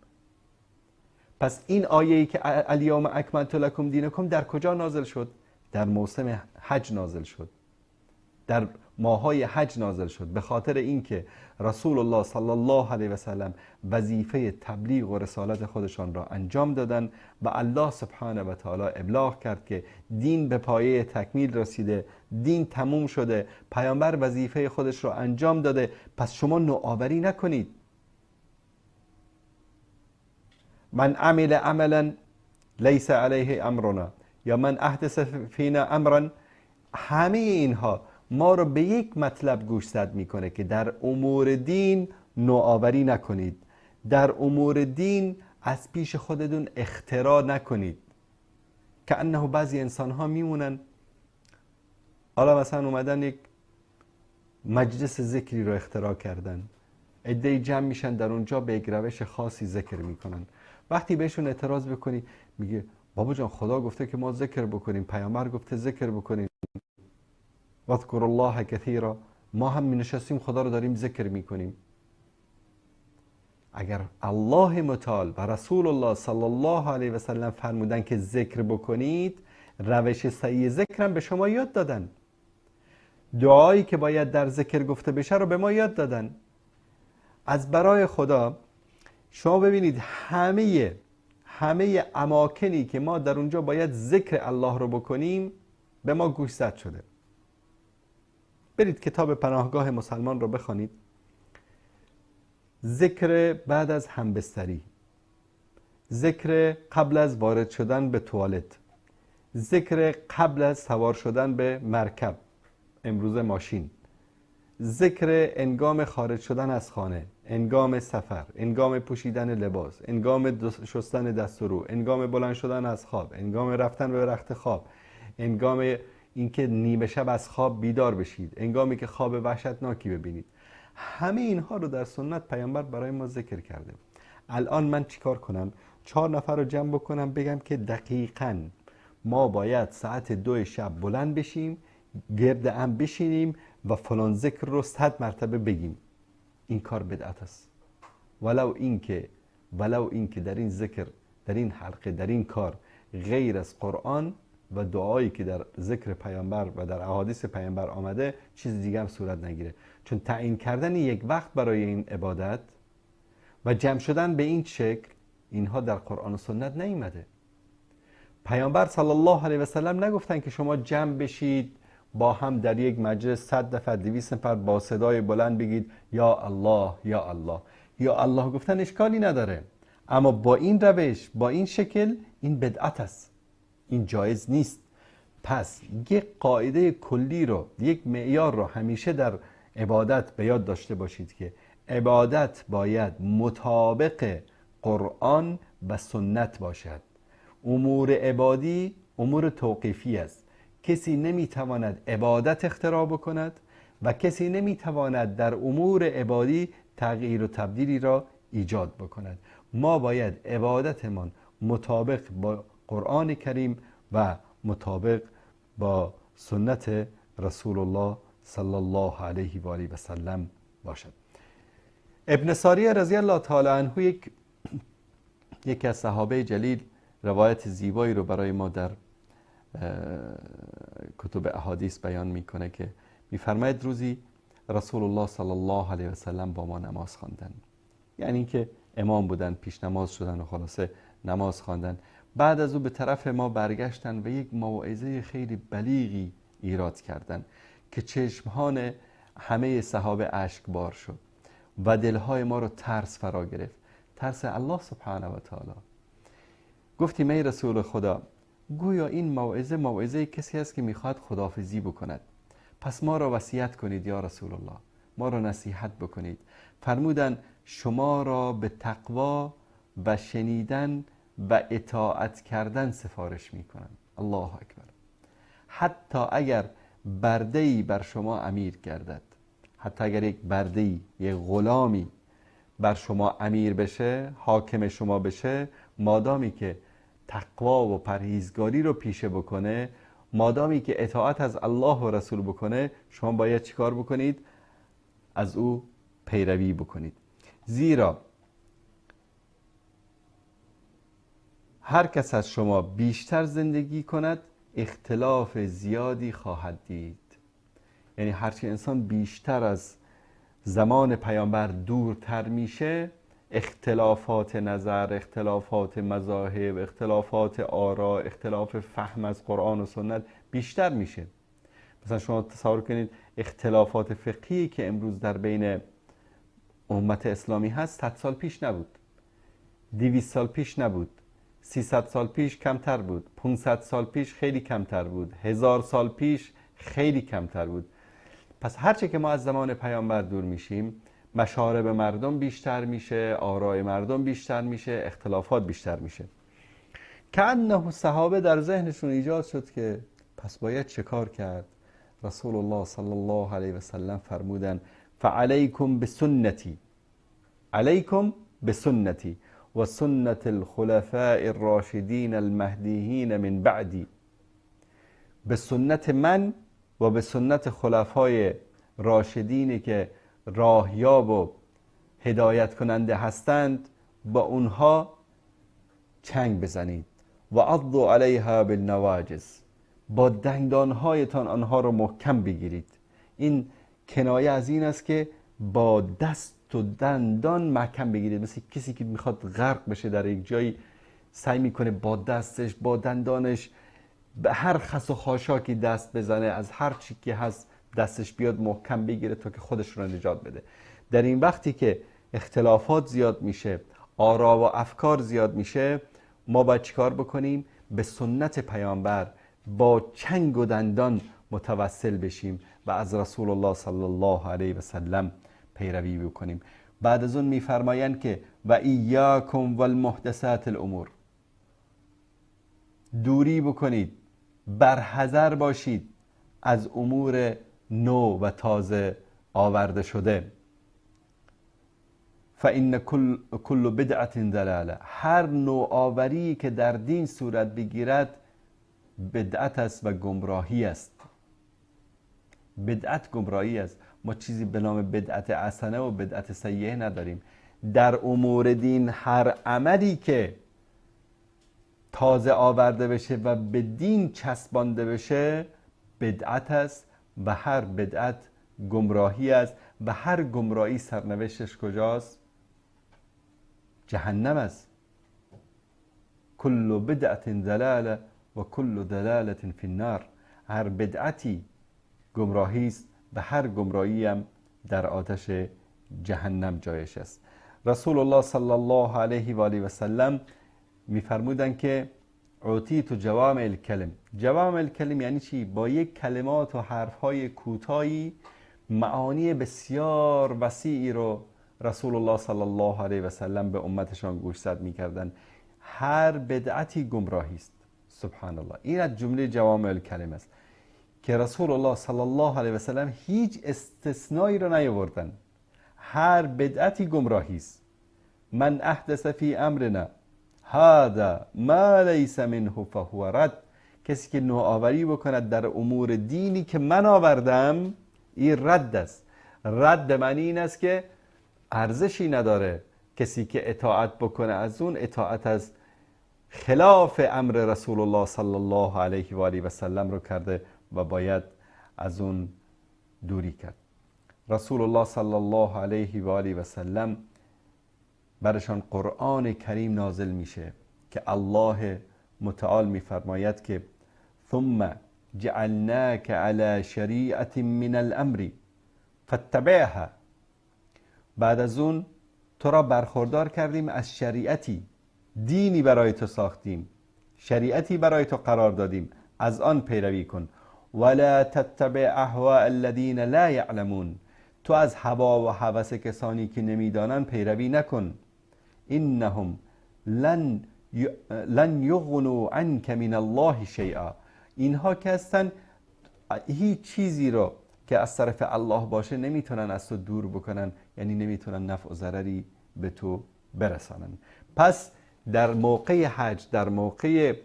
پس این آیه‌ای که الیوم اکملت لکم دینکم در کجا نازل شد؟ در موسم حج نازل شد، در ماهای حج نازل شد، به خاطر اینکه رسول الله صلی الله علیه و سلم وظیفه تبلیغ و رسالت خودشان را انجام دادند و الله سبحانه و تعالی ابلاغ کرد که دین به پایه تکمیل رسیده، دین تموم شده، پیامبر وظیفه خودش را انجام داده، پس شما نوآوری نکنید. من عمل عملا لیس علیه امرنا یا من احدث فینا امرا، همه اینها ما رو به یک مطلب گوشزد میکنه که در امور دین نوآوری نکنید، در امور دین از پیش خودتون اختراع نکنید. که انه بعضی انسان ها میمونن، حالا مثلا اومدن یک مجلس ذکری رو اختراع کردن، عده‌ای جمع میشن در اونجا به یک روش خاصی ذکر میکنن. وقتی بهشون اعتراض بکنی میگه بابا جان خدا گفته که ما ذکر بکنیم، پیامبر گفته ذکر بکنیم، واذکر الله کثیرا، ما هم می نشستیم خدا رو داریم ذکر میکنیم. اگر الله متعال و رسول الله صلی الله علیه و سلم فرمودن که ذکر بکنید، روش صحیح ذکر هم به شما یاد دادن، دعایی که باید در ذکر گفته بشه رو به ما یاد دادن. از برای خدا شما ببینید همه اماکنی که ما در اونجا باید ذکر الله رو بکنیم به ما گوشزد شده. برید کتاب پناهگاه مسلمان رو بخوانید، ذکر بعد از همبستری، ذکر قبل از وارد شدن به توالت، ذکر قبل از سوار شدن به مرکب، امروز ماشین، ذکر انگام خارج شدن از خانه، انگام سفر، انگام پوشیدن لباس، انگام شستن دست و رو، انگام بلند شدن از خواب، انگام رفتن به رخت خواب، انگام اینکه نیمه شب از خواب بیدار بشید، انگامی که خواب وحشتناکی ببینید. همه اینها رو در سنت پیامبر برای ما ذکر کرده. الان من چیکار کنم؟ 4 نفر رو جمع بکنم بگم که دقیقاً ما باید ساعت 2 شب بلند بشیم، گرد هم بشینیم و فلان ذکر رو 100 مرتبه بگیم. این کار بدعت است. ولو اینکه در این ذکر، در این حلقه، در این کار غیر از قرآن و دعایی که در ذکر پیامبر و در احادیث پیامبر آمده چیز دیگه هم صورت نگیره. چون تعیین کردن یک وقت برای این عبادت و جمع شدن به این شکل، اینها در قرآن و سنت نیامده. پیامبر صلی الله علیه و سلم نگفتن که شما جمع بشید با هم در یک مجلس 100 دفعه 200 نفر با صدای بلند بگید یا الله یا الله یا الله. گفتن اشکالی نداره، اما با این روش، با این شکل، این بدعت است، این جایز نیست. پس یک قاعده کلی رو، یک معیار رو همیشه در عبادت به یاد داشته باشید که عبادت باید مطابق قرآن و سنت باشد. امور عبادی امور توقیفی است. کسی نمیتواند عبادت اختراع بکند و کسی نمیتواند در امور عبادی تغییر و تبدیلی را ایجاد بکند. ما باید عبادتمان مطابق با قرآن کریم و مطابق با سنت رسول الله صلی الله علیه و آله و سلم باشد. ابن ساریه رضی الله تعالی عنه یکی از صحابه جلیل روایت زیبایی رو برای ما در کتب احادیث بیان میکنه که میفرماید روزی رسول الله صلی الله علیه و سلم با ما نماز خواندن. یعنی اینکه امام بودن، پیش نماز شدن و خلاصه نماز خواندن. بعد از او به طرف ما برگشتن و یک موعظه خیلی بلیغی ایراد کردن که چشمهان همه صحابه اشکبار شد و دلهای ما رو ترس فرا گرفت، ترس الله سبحانه و تعالی. گفتیم ای رسول خدا، گویا این موعظه کسی است که میخواد خداحافظی بکند، پس ما را وصیت کنید یا رسول الله، ما را نصیحت بکنید. فرمودن شما را به تقوا و شنیدن و اطاعت کردن سفارش میکنم. الله اکبر. حتی اگر برده‌ای بر شما امیر گردد، حتی اگر یک برده‌ای، یک غلامی بر شما امیر بشه، حاکم شما بشه، مادامی که تقوا و پرهیزگاری رو پیشه بکنه، مادامی که اطاعت از الله و رسول بکنه، شما باید چیکار بکنید؟ از او پیروی بکنید. زیرا هر کس از شما بیشتر زندگی کند اختلاف زیادی خواهد دید. یعنی هرچی انسان بیشتر از زمان پیامبر دورتر میشه، اختلافات نظر، اختلافات مذاهب، اختلافات آراء، اختلاف فهم از قرآن و سنت بیشتر میشه. مثلا شما تصور کنید اختلافات فقهی که امروز در بین امت اسلامی هست 100 سال پیش نبود، 200 سال پیش نبود، 300 سال پیش کمتر بود، 500 سال پیش خیلی کمتر بود، 1000 سال پیش خیلی کمتر بود. پس هرچه که ما از زمان پیامبر دور میشیم، مشارب مردم بیشتر میشه، آراء مردم بیشتر میشه، اختلافات بیشتر میشه. کأنه صحابه در ذهنشون ایجاد شد که پس باید چه کار کرد؟ رسول الله صلی الله علیه و سلم فرمودن فعلیکم بسنتی، علیکم بسنتی و سنت الخلفاء الراشدین المهدیین من بعدی. به سنت من و به سنت خلفای راشدینی که راهیاب و هدایت کننده هستند با اونها چنگ بزنید. و عضوا علیها بالنواجذ، با دندانهایتان آنها رو محکم بگیرید. این کنایه از این است که با دست و دندان محکم بگیرید. مثل کسی که میخواد غرق بشه در یک جایی، سعی میکنه با دستش با دندانش به هر خس و خاشاکی دست بزنه، از هر چی که هست دستش بیاد محکم بگیره تا که خودش رو نجات بده. در این وقتی که اختلافات زیاد میشه، آرا و افکار زیاد میشه، ما باید چیکار بکنیم؟ به سنت پیامبر با چنگ و دندان متوسل بشیم و از رسول الله صلی الله علیه و سلم پیروی بکنیم. بعد از اون میفرمایند که و ایاکم والمحدثات الامور، دوری بکنید، برحذر باشید از امور نو و تازه آورده شده. فإن كل بدعة ضلاله، هر نوآوری که در دین صورت بگیرد بدعت است و گمراهی است. بدعت گمراهی است. ما چیزی به نام بدعت حسنه و بدعت سیئه نداریم. در امور دین هر عملی که تازه آورده بشه و به دین چسبانده بشه بدعت است و هر بدعت گمراهی است و هر گمراهی سرنوشتش کجاست؟ جهنم است. کل بدعت ضلاله و کل ضلاله فی النار. هر بدعتی گمراهی است و هر گمراهی هم در آتش جهنم جایش است. رسول الله صلی الله علیه و آله و سلم میفرمودن که اعطیت جوامع الکلم. جوامع الکلم یعنی چی؟ با یک کلمات و حرفهای کوتاهی معانی بسیار وسیعی رو رسول الله صلی الله علیه و سلم به امتشان گوشزد میکردن. هر بدعتی گمراهی است. سبحان الله. این از جمله جوامع الکلم است که رسول الله صلی الله علیه و سلم هیچ استثنایی رو نیاوردن. هر بدعتی گمراهی است. من احدث فی امرنا هذا ما لیس منه فهو رد. کسی که نوآوری بکند در امور دینی که من آوردم، این رد است. رد معنی این است که ارزشی نداره. کسی که اطاعت بکنه از اون، اطاعت از خلاف امر رسول الله صلی الله علیه و آله و سلم رو کرده و باید از اون دوری کرد. رسول الله صلی الله علیه و آله و سلم برشان قرآن کریم نازل میشه که الله متعال میفرماید که ثم جعلناک علی شریعت من الامر فاتبعها. بعد از اون تو را برخوردار کردیم از شریعتی، دینی برای تو ساختیم، شریعتی برای تو قرار دادیم، از آن پیروی کن. ولا تتبع اهواء الذین لا یعلمون. تو از هوا و هوس کسانی که نمیدانن پیروی نکن. انهم لن یغنوا عنک من الله شیئا. اینها که هستن هیچ چیزی رو که از طرف الله باشه نمیتونن از تو دور بکنن، یعنی نمیتونن نفع و ضرری به تو برسانن. پس در موقع حج، در موقع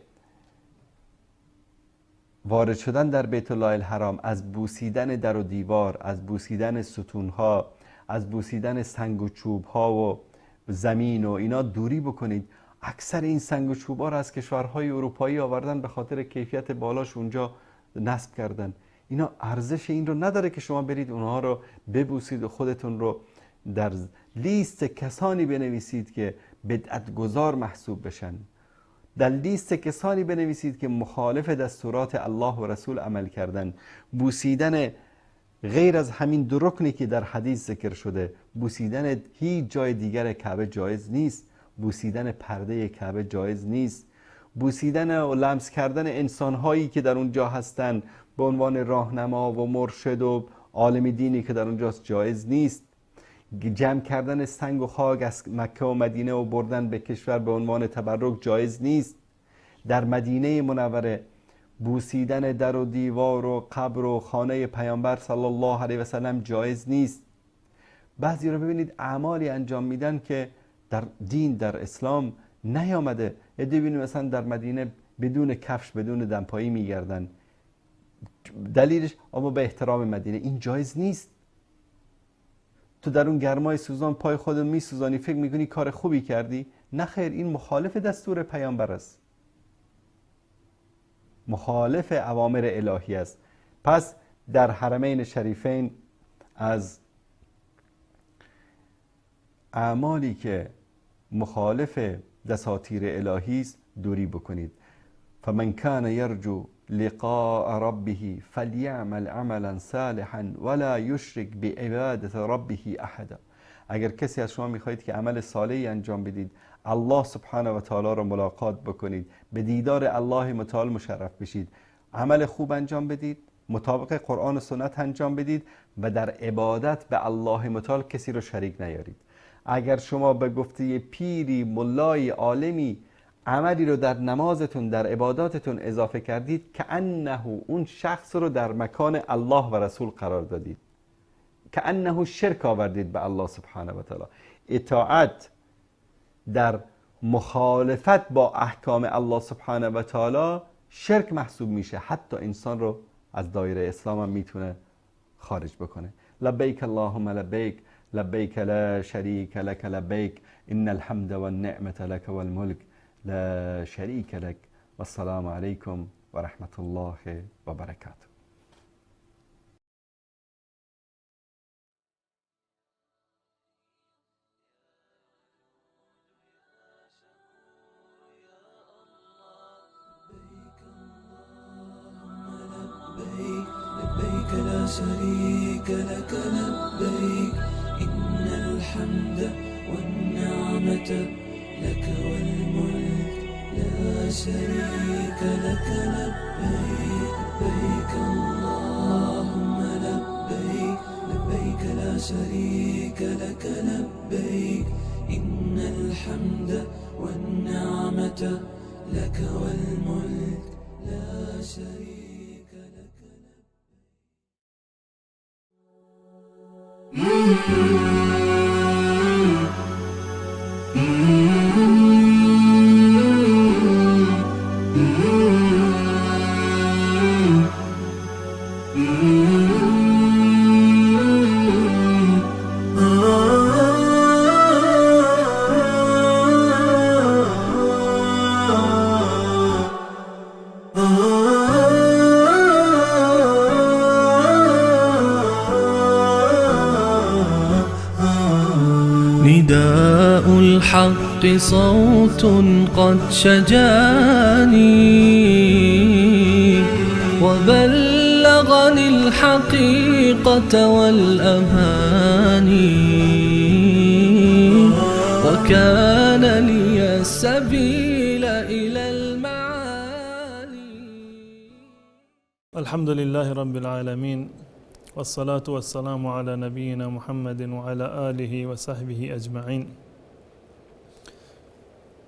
وارد شدن در بیت الله الحرام از بوسیدن در و دیوار، از بوسیدن ستونها، از بوسیدن سنگ و چوبها و زمین و اینا دوری بکنید. اکثر این سنگ و چوبها را از کشورهای اروپایی آوردن به خاطر کیفیت بالاش اونجا نصب کردن. اینا ارزش این رو نداره که شما برید اونها رو ببوسید و خودتون رو در لیست کسانی بنویسید که بدعتگذار محسوب بشن، در لیست کسانی بنویسید که مخالف دستورات الله و رسول عمل کردن. بوسیدن غیر از همین دو رکنی که در حدیث ذکر شده، بوسیدن هیچ جای دیگر کعبه جایز نیست. بوسیدن پرده کعبه جایز نیست. بوسیدن و لمس کردن انسانهایی که در اونجا هستن به عنوان راهنما و مرشد و عالم دینی که در اونجاست جایز نیست. جمع کردن سنگ و خاک از مکه و مدینه و بردن به کشور به عنوان تبرک جایز نیست. در مدینه منوره بوسیدن در و دیوار و قبر و خانه پیامبر صلی الله علیه و سلم جایز نیست. بعضی رو ببینید اعمالی انجام میدن که در دین، در اسلام نیامده. ببینید مثلا در مدینه بدون کفش، بدون دمپایی میگردن. دلیلش اما به احترام مدینه. این جایز نیست. تو در اون گرمای سوزان پای خودت میسوزانی، فکر میکنی کار خوبی کردی؟ نه خیر، این مخالف دستور پیامبر است، مخالف اوامر الهی است. پس در حرمین شریفین از اعمالی که مخالف دساتیر الهی است دوری بکنید. فمن کان یرجو لقاء ربه فلیعمل عملا صالحا ولا یشرک بعبادة ربه احدا. اگر کسی از شما میخواهید که عمل صالحی انجام بدید، الله سبحانه و تعالی را ملاقات بکنید، به دیدار الله متعال مشرف بشید، عمل خوب انجام بدید، مطابق قرآن و سنت انجام بدید و در عبادت به الله متعال کسی رو شریک نیارید. اگر شما به گفته پیری، ملای، عالمی عملی رو در نمازتون، در عباداتتون اضافه کردید، که انه اون شخص رو در مکان الله و رسول قرار دادید، که انه شرک آوردید به الله سبحانه و تعالی. اطاعت در مخالفت با احکام الله سبحانه و تعالی شرک محسوب میشه، حتی انسان رو از دایره اسلام هم میتونه خارج بکنه. لبیک اللهم لبیک، لبیک لا شریک لک لبیک، ان الحمد والنعمة لك والملك لا شریک لک. و السلام علیکم و رحمت الله و برکاته. لبيك لا شريك لك لبيك إن الحمد والنعمة لك والملك لا شريك لك لبيك لبيك اللهم لبيك لبيك لا شريك لك لبيك إن الحمد والنعمة لك والملك لا شريك لك نداء الحق صوت قد شجاني وبلغني الحقيقة والأماني وكان لي السبيل إلى المعالي. الحمد لله رب العالمين والصلاة والسلام على نبينا محمد وعلى آله و صحبه اجمعین.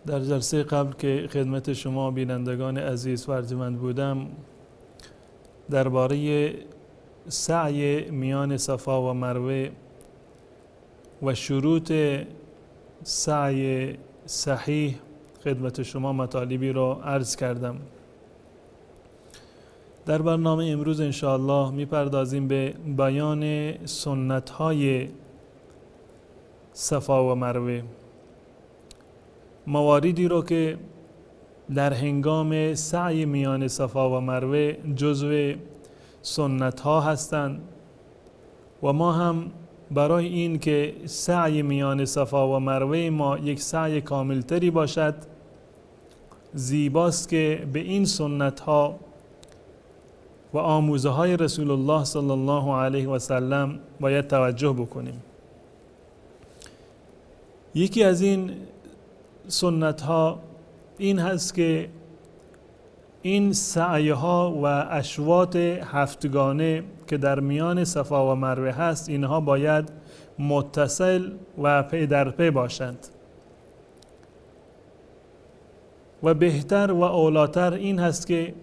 در جلسه قبل که خدمت شما بینندگان عزیز و ارجمند بودم، درباره سعی میان صفا و مروه و شروط سعی صحیح خدمت شما مطالبی را عرض کردم. در برنامه امروز انشاءالله میپردازیم به بیان سنت‌های صفا و مروه، مواردی رو که در هنگام سعی میان صفا و مروه جزو سنت‌ها هستند و ما هم برای این که سعی میان صفا و مروه ما یک سعی کاملتری باشد، زیباست که به این سنت‌ها و آموزه های رسول الله صلی الله علیه و سلم باید توجه بکنیم. یکی از این سنت ها این هست که این سعی ها و اشواط هفتگانه که در میان صفا و مروه هست، اینها باید متصل و پی در پی باشند و بهتر و اولاتر این هست که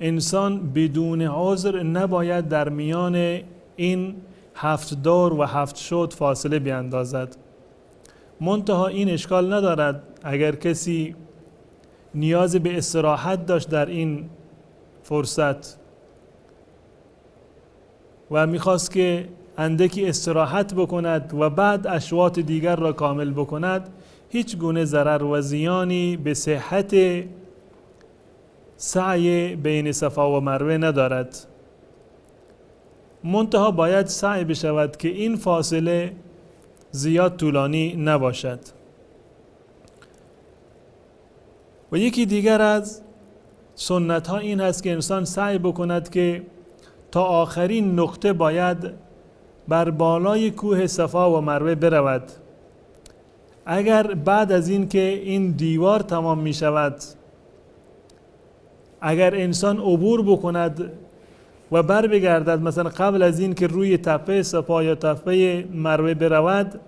انسان بدون عذر نباید در میان این 7 دور و 7 شوط فاصله بیندازد. منتها این اشکال ندارد اگر کسی نیاز به استراحت داشت در این فرصت و میخواست که اندکی استراحت بکند و بعد اشواط دیگر را کامل بکند، هیچ گونه ضرر و زیانی به صحت سعی بین صفا و مروه ندارد. منتها باید سعی بشود که این فاصله زیاد طولانی نباشد. و یکی دیگر از سنت ها این هست که انسان سعی بکند که تا آخرین نقطه باید بر بالای کوه صفا و مروه برود. اگر بعد از این که این دیوار تمام می شود، اگر انسان عبور بکند و بر بگردد، مثلا قبل از این که روی تپه صفا یا تپه مروه برود،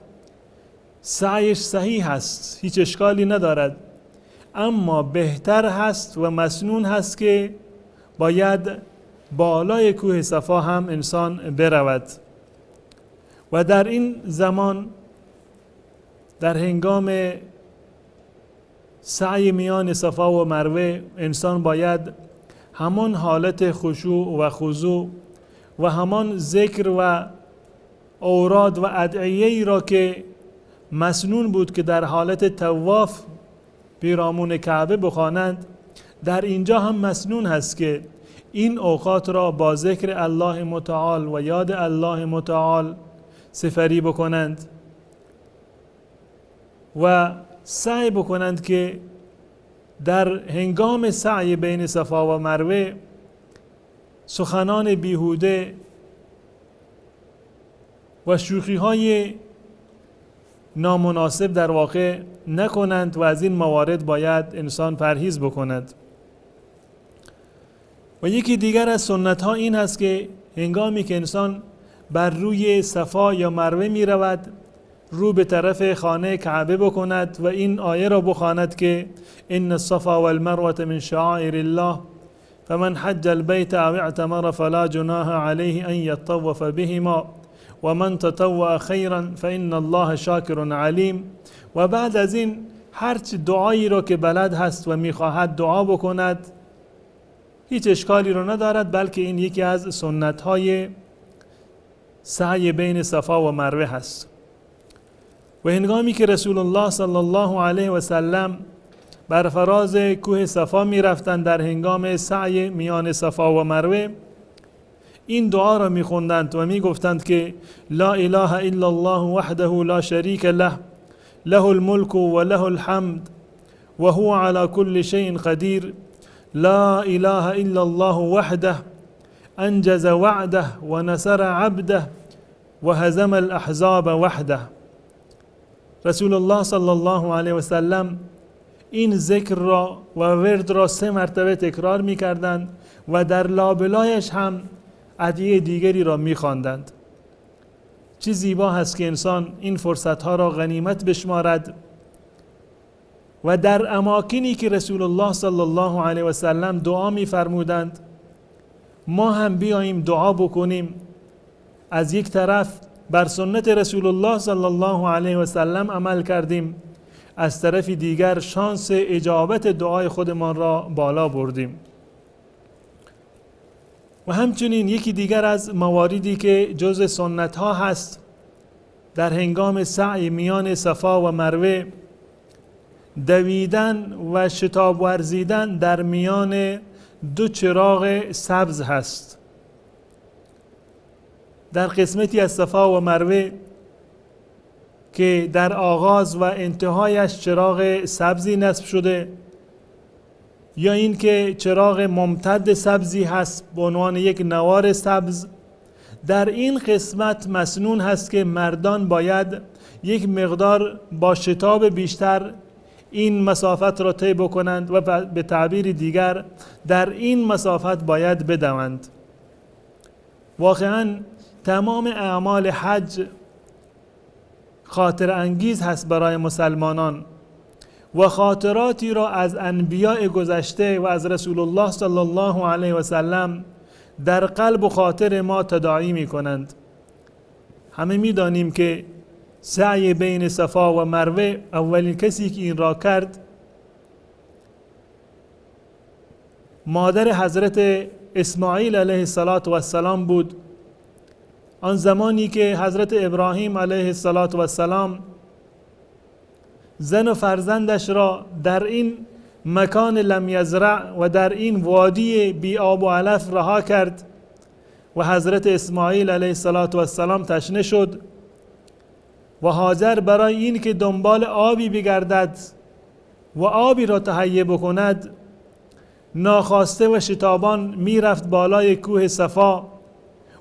سعیش صحیح هست، هیچ اشکالی ندارد، اما بهتر هست و مسنون هست که باید بالای کوه صفا هم انسان برود. و در این زمان در هنگام سعی میان صفا و مروه انسان باید همان حالت خشوع و خضوع و همان ذکر و اوراد و ادعیه‌ای را که مسنون بود که در حالت طواف پیرامون کعبه بخوانند، در اینجا هم مسنون هست که این اوقات را با ذکر الله متعال و یاد الله متعال سپری بکنند و سعی بکنند که در هنگام سعی بین صفا و مروه سخنان بیهوده و شوخی های نامناسب در واقع نکنند و از این موارد باید انسان پرهیز بکند. و یکی دیگر از سنت ها این هست که هنگامی که انسان بر روی صفا یا مروه می رود، رو به طرف خانه کعبه بکند و این آیه را بخواند که ان الصفا والمروة من شعائر الله فمن حج البيت او اعتمر فلا جناح عليه ان يطوف بهما ومن تطوع خيرا فان الله شاکر علیم. و بعد از این هرچ دعایی را که بلد هست و میخواهد دعا بکند، هیچ اشکالی را ندارد، بلکه این یکی از سنت های سعی بین صفا و مروه هست. و هنگامی که رسول الله صلی الله علیه و سلم بر فراز کوه صفا می رفتند در هنگام سعی میان صفا و مروه، این دعا را می خوندند و می گفتند که لا اله الا الله وحده لا شریک له له الملك و له الحمد و هو على كل شيء قدیر لا اله الا الله وحده انجز وعده و نصر عبده و هزم الاحزاب وحده. رسول الله صلی الله علیه و سلم این ذکر را و ورد را 3 مرتبه تکرار می کردند و در لابلایش هم ادعیه دیگری را می خواندند. چه زیبا هست که انسان این فرصت ها را غنیمت بشمارد و در اماکنی که رسول الله صلی الله علیه و سلم دعا می فرمودند ما هم بیاییم دعا بکنیم. از یک طرف بر سنت رسول الله صلی الله علیه و سلم عمل کردیم، از طرف دیگر شانس اجابت دعای خودمان را بالا بردیم. و همچنین یکی دیگر از مواردی که جز سنت ها هست، در هنگام سعی میان صفا و مروه دویدن و شتاب ورزیدن در میان دو چراغ سبز هست. در قسمتی از صفا و مروه که در آغاز و انتهایش چراغ سبزی نصب شده، یا این که چراغ ممتد سبزی هست به عنوان یک نوار سبز، در این قسمت مسنون هست که مردان باید یک مقدار با شتاب بیشتر این مسافت را طی بکنند و به تعبیر دیگر در این مسافت باید بدوند. واقعا تمام اعمال حج خاطر انگیز هست برای مسلمانان و خاطراتی را از انبیاء گذشته و از رسول الله صلی الله علیه و سلم در قلب و خاطر ما تداعی می کنند. همه می دانیم که سعی بین صفا و مروه اولین کسی که این را کرد مادر حضرت اسماعیل علیه السلام بود. آن زمانی که حضرت ابراهیم علیه السلام زن و فرزندش را در این مکان لم یزرع و در این وادی بی آب و علف رها کرد و حضرت اسماعیل علیه السلام تشنه شد و هاجر برای این که دنبال آبی بگردد و آبی را تهیه بکند ناخواسته و شتابان میرفت بالای کوه صفا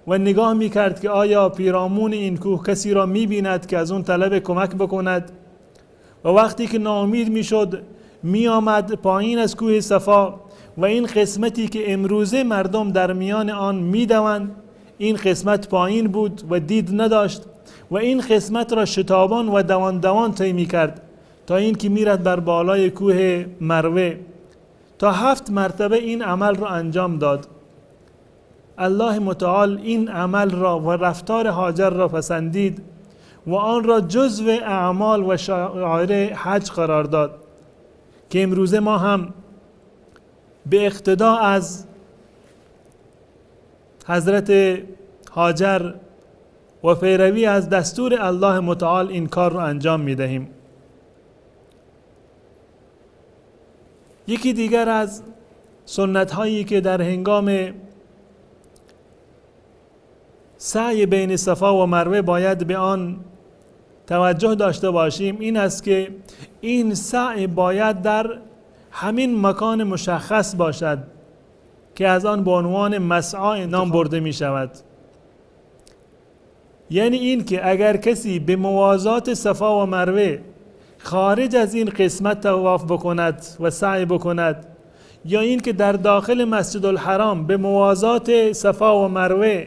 و نگاه میکرد که آیا پیرامون این کوه کسی را میبیند که از اون طلب کمک بکند. و وقتی که ناامید میشد میآمد پایین از کوه صفا و این قسمتی که امروزه مردم در میان آن میدوند این قسمت پایین بود و دید نداشت و این قسمت را شتابان و دوان طی میکرد تا این که میرد بر بالای کوه مروه. تا 7 مرتبه این عمل را انجام داد. الله متعال این عمل را و رفتار هاجر را پسندید و آن را جزو اعمال و شعائر حج قرار داد که امروزه ما هم به اقتدا از حضرت هاجر و پیروی از دستور الله متعال این کار را انجام می دهیم. یکی دیگر از سنت هایی که در هنگام سعی بین صفا و مروه باید به آن توجه داشته باشیم این است که این سعی باید در همین مکان مشخص باشد که از آن به عنوان مسعی نام برده می شود. یعنی این که اگر کسی به موازات صفا و مروه خارج از این قسمت طواف بکند و سعی بکند، یا این که در داخل مسجد الحرام به موازات صفا و مروه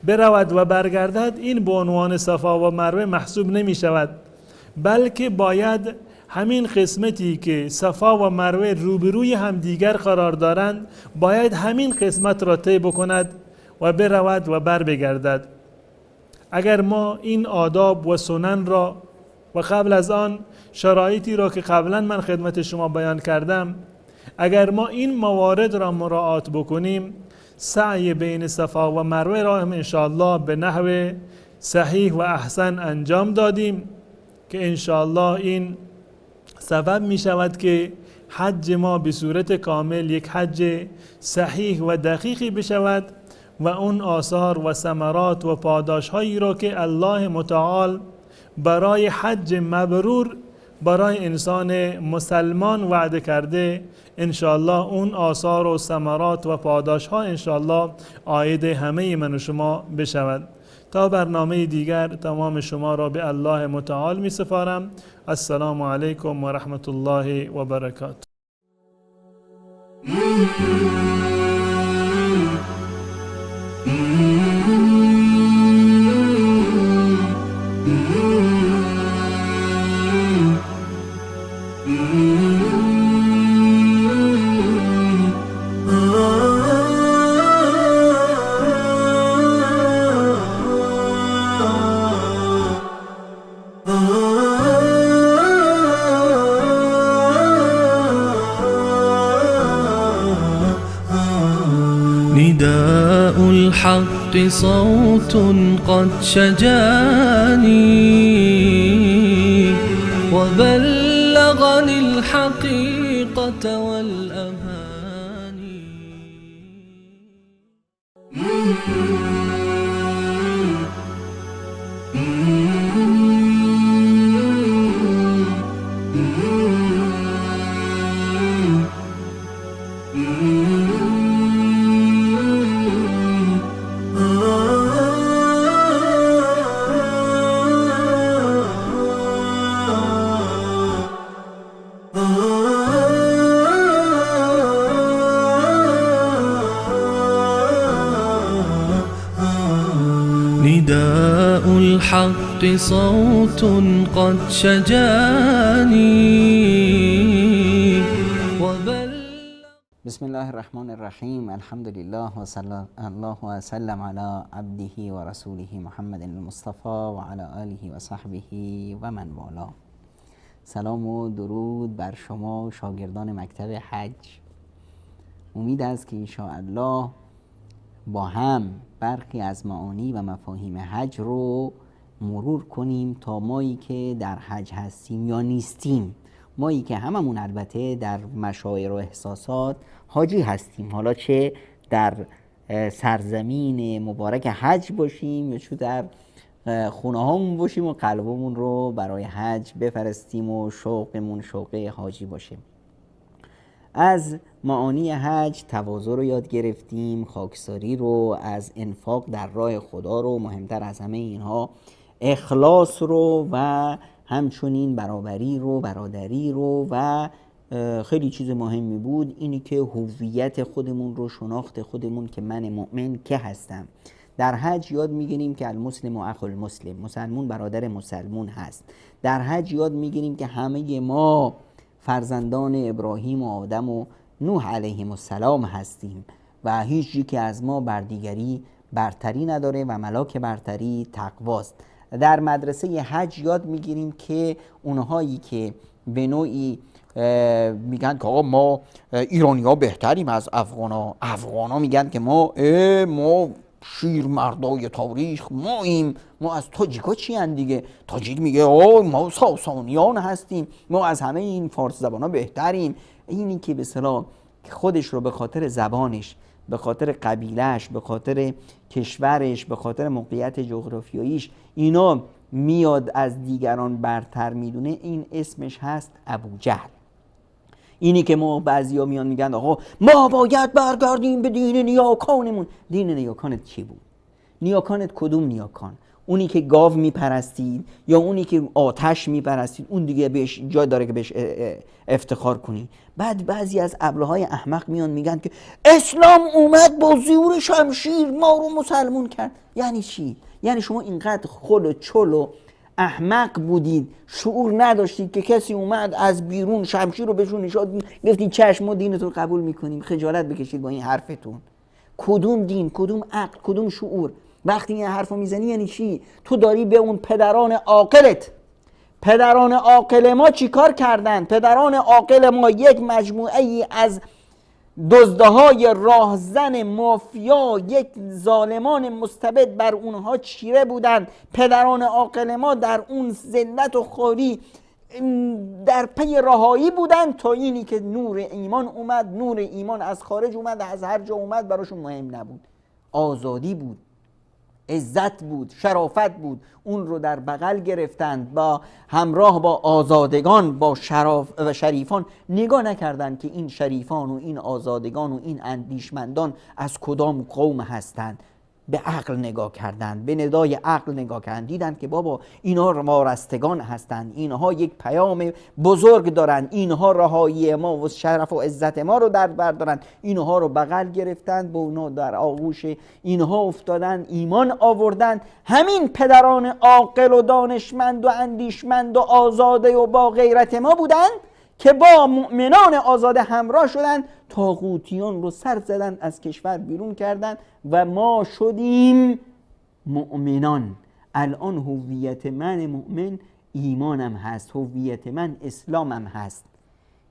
برود و برگردد، این به عنوان صفا و مروه محسوب نمی شود، بلکه باید همین قسمتی که صفا و مروه روبروی همدیگر قرار دارند باید همین قسمت را طی بکند و برود و بر بگردد. اگر ما این آداب و سنن را و قبل از آن شرایطی را که قبلا من خدمت شما بیان کردم، اگر ما این موارد را مراعات بکنیم، سعی بین صفا و مروه را هم انشاءالله به نحو صحیح و احسن انجام دادیم که انشاءالله این سبب می شود که حج ما به صورت کامل یک حج صحیح و دقیقی بشود و اون آثار و ثمرات و پاداش هایی را که الله متعال برای حج مبرور برای انسان مسلمان وعده کرده، انشاءالله اون آثار و ثمرات و پاداش ها انشاءالله عاید همه من و شما بشود. تا برنامه دیگر تمام شما را به الله متعال می سپارم. السلام علیکم و رحمت الله و برکاته. نداء الحق صوت قد شجاني وبلغني الحقيقة والأماني. نداء الحق صوت قد شجاني بسم الله الرحمن الرحیم. الحمد لله و صلی الله و سلم علی عبده و رسوله محمد المصطفى و علی آله و صحبه و من والا. سلام و درود بر شما شاگردان مکتب حج. امید است که انشاءالله با هم برخی از معانی و مفاهیم حج رو مرور کنیم تا مایی که در حج هستیم یا نیستیم، مایی که هممون البته در مشاعر و احساسات حاجی هستیم، حالا چه در سرزمین مبارک حج باشیم یا چه در خونه هامون باشیم و قلبمون رو برای حج بفرستیم و شوقمون شوق حاجی باشه. از معانی حج تواضع رو یاد گرفتیم، خاکساری رو، از انفاق در راه خدا رو، مهمتر از همه اینها اخلاص رو و همچنین برابری رو، برادری رو و خیلی چیز مهمی بود اینی که هویت خودمون رو، شناخت خودمون که من مؤمن که هستم. در حج یاد میگیریم که المسلم و اخو المسلم، مسلمون برادر مسلمون هست. در حج یاد میگیریم که همه ما فرزندان ابراهیم و آدم و نوح علیهم السلام هستیم و هیچ یکی از ما بر دیگری برتری نداره و ملاک برتری تقواست. در مدرسه حج یاد میگیریم که اونهایی که به نوعی میگن که آقا ما ایرانی ها بهتریم از افغان ها میگن که ما شیر مردای تاریخ ما از تاجیکا چی هن دیگه. تاجیک میگه ما ساسانیان هستیم، ما از همه این فارس زبان ها بهتریم. اینی که به اصطلاح خودش رو به خاطر زبانش، به خاطر قبیلهش، به خاطر کشورش، به خاطر موقعیت جغرافیاییش اینا میاد از دیگران برتر میدونه، این اسمش هست ابوجهل. اینی که ما بعضیا میان میگن آقا ما باید برگردیم به دین نیاکانمون. دین نیاکانت چی بود؟ نیاکانت کدوم نیاکان؟ اونی که گاو میپرستید یا اونی که آتش میپرستید؟ اون دیگه بهش جای داره که بهش افتخار کنی. بعد بعضی از ابله‌های احمق میان میگن که اسلام اومد با زور شمشیر ما رو مسلمون کرد. یعنی چی؟ یعنی شما اینقدر خل و چل و احمق بودید، شعور نداشتید که کسی اومد از بیرون شمشیر رو بهشون نشاد، گفتید چشم ما دینتون قبول میکنیم. خجالت بکشید با این حرفتون. کدوم دین، کدوم عقل، کدوم شعور؟ وقتی این حرفو میزنی یعنی چی؟ تو داری به اون پدران عاقل ما چی کار کردن؟ پدران عاقل ما یک مجموعه ای از دزدهای راهزن مافیا، یک ظالمان مستبد بر اونها چیره بودند. پدران عاقل ما در اون ذلت و خواری در پی رهایی بودند تا اینی که نور ایمان اومد. نور ایمان از خارج اومد، از هر جا اومد براشون مهم نبود. آزادی بود، عزت بود، شرافت بود. اون رو در بغل گرفتند، با همراه با آزادگان، با شراف و شریفان. نگاه نکردند که این شریفان و این آزادگان و این اندیشمندان از کدام قوم هستند. به عقل نگاه کردند، به ندای عقل نگاه کردند، دیدند که بابا اینها وارستگان هستند، اینها یک پیام بزرگ دارند، اینها رهایی ما و شرف و عزت ما رو در بر دارند. اینها رو بغل گرفتند، با اونها در آغوش اینها افتادند، ایمان آوردند. همین پدران عاقل و دانشمند و اندیشمند و آزاده و با غیرت ما بودند که با مؤمنان آزاده همراه شدند، طاغوتیان رو سر زدند، از کشور بیرون کردند و ما شدیم مؤمنان. الان هویت من مؤمن ایمانم هست، هویت من اسلامم هست.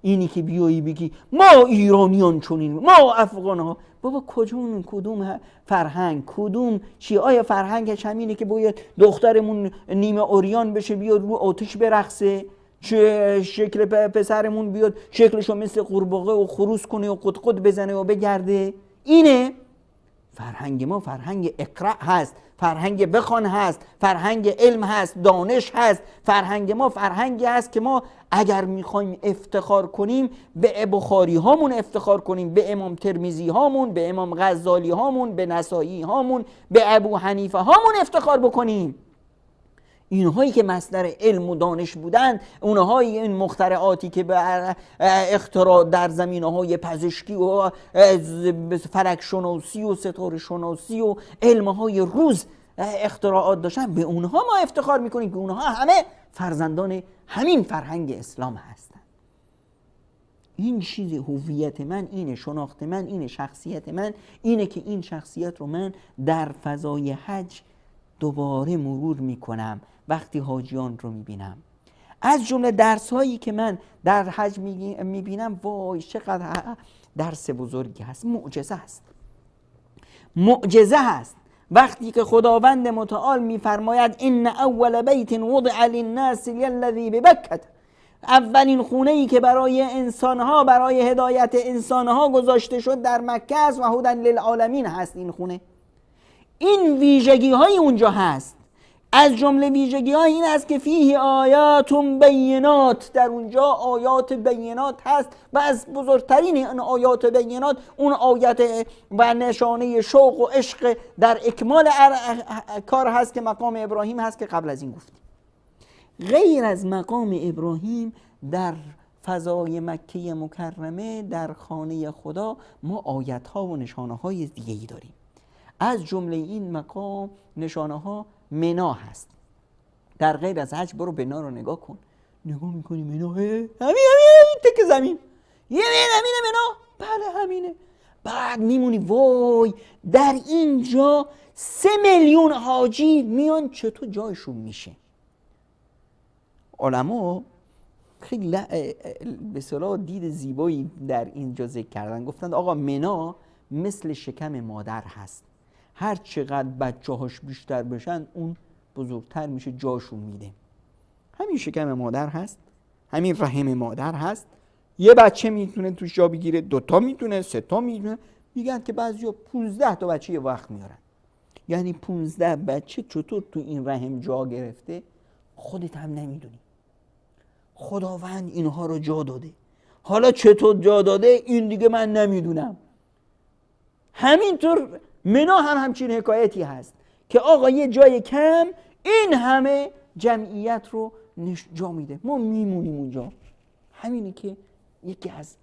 اینی که بیایی بگی ما ایرانیان چونین، ما افغان ها، بابا کدوم فرهنگ، کدوم چی؟ آیا فرهنگش همینه که باید دخترمون نیمه اوریان بشه بیاد رو آتش برقصه؟ چه شکل پسرمون بیاد شکلشو مثل قورباغه و خروس کنه و قدقد بزنه و بگرده؟ اینه فرهنگ ما. فرهنگ اقرا هست، فرهنگ بخوان هست، فرهنگ علم هست، دانش هست. فرهنگ ما فرهنگی هست که ما اگر میخوایم افتخار کنیم به بخاری هامون افتخار کنیم، به امام ترمذی هامون، به امام غزالی هامون، به نسائی هامون، به ابو حنیفه هامون افتخار بکنیم. اینهایی که مصدر علم و دانش بودند، اونهایی این مخترعاتی که به اختراع در زمینه‌های پزشکی و فلک شناسی و ستاره شناسی و علمهای روز اختراعات داشتن، به اونها ما افتخار میکنیم که اونها همه فرزندان همین فرهنگ اسلام هستند. این چیز هویت من اینه، شناخت من اینه، شخصیت من اینه که این شخصیت رو من در فضای حج دوباره مرور میکنم وقتی حاجیان رو میبینم. از جمله درس هایی که من در حج میبینم، وای چقدر درس بزرگی هست، معجزه هست. معجزه هست وقتی که خداوند متعال میفرماید ان اول بیت وضع للناس الذی ببکه، اولین خونه ای که برای انسانها، برای هدایت انسانها گذاشته شد در مکه است و هدی للعالمین هست. این خونه، این ویژگی های اونجا هست. از جمله ویژگی ها این است که فیه آیات بینات، در اونجا آیات بینات هست و از بزرگترین این آیات بینات اون آیت و نشانه شوق و عشق در اکمال کار هست که مقام ابراهیم هست که قبل از این گفتیم. غیر از مقام ابراهیم در فضای مکه مکرمه در خانه خدا ما آیت ها و نشانه های دیگه ای داریم. از جمله این مقام نشانه ها منا هست. در غیر از حج برو بنا رو نگاه کن، نگاه میکنی منا همین تک زمین، یه همینه منا، بله همینه. بعد میمونی وای در اینجا 3 میلیون حاجی میان، چطور جایشون میشه؟ علما خیلی به اصطلاح دید زیبایی در اینجا ذکر کردن. گفتند آقا منا مثل شکم مادر هست، هر چقدر بچه هاش بیشتر بشن اون بزرگتر میشه، جاشون میده. همین شکم مادر هست، همین رحم مادر هست. یه بچه میتونه توش جا بگیره، 2 تا میتونه، 3 تا میتونه. میگن که بعضیا 15 تا بچه یه وقت میارن. یعنی 15 بچه چطور تو این رحم جا گرفته خودت هم نمیدونی. خداوند اینها رو جا داده. حالا چطور جا داده این دیگه من نمیدونم. همینطور منا هم همچین حکایتی هست که آقا یه جای کم این همه جمعیت رو جا میده، ما میمونیم اونجا. همینی که یکی از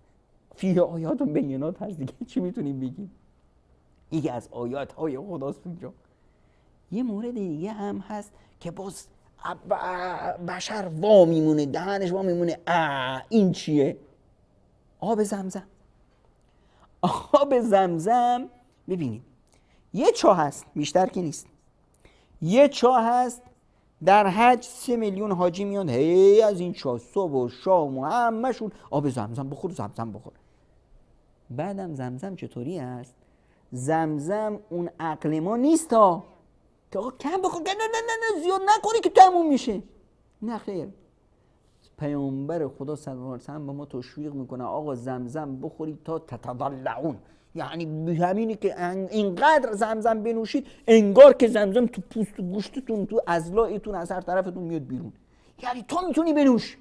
فیه آیات و بینات هست دیگه، چی میتونیم بگیم؟ یکی از آیات های خداست اونجا. یه مورد دیگه هم هست که باز بشر وا میمونه، دهنش وا میمونه. این چیه؟ آب زمزم. آب زمزم ببینید یه چاه هست، بیشتر که نیست. یه چاه هست در حج 3 میلیون حاجی میان هی از این چاه صبح و شام و همشون آب زمزم بخور، زمزم بخور. بعدم زمزم چطوری هست؟ زمزم اون عقل ما نیست ها که آقا کم بخور، نه زیاد نکنی که تموم میشه. نه خیر، پیامبر خدا صلی الله علیه و سلم به ما تشویق میکنه آقا زمزم بخورید تا تتضلعون، یعنی همینی که اینقدر زمزم بنوشید انگار که زمزم تو پوست و گوشتتون، تو اضلاعتون از هر طرفتون میاد بیرون. یعنی تو میتونی بنوش.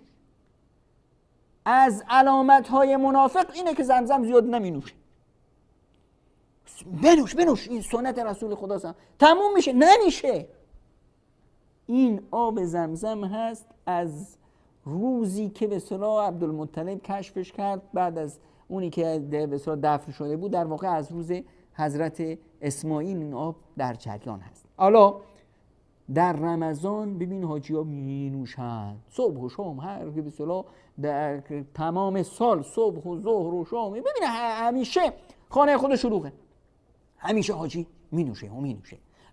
از علامت های منافق اینه که زمزم زیاد نمینوشه. بنوش، این سنت رسول خدا صلی الله علیه و سلم. تموم میشه؟ نمیشه. این آب زمزم هست از روزی که به اصطلاح عبدالمطلب کشفش کرد، بعد از اونی که به اصطلاح دفن شده بود، در واقع از روز حضرت اسماعیل این آب در جریان هست. حالا در رمضان ببین حاجی ها می نوشن صبح و شام، هر که به اصطلاح در تمام سال صبح و ظهر و شام، ببین همیشه خانه خود شلوغه، همیشه حاجی می نوشه.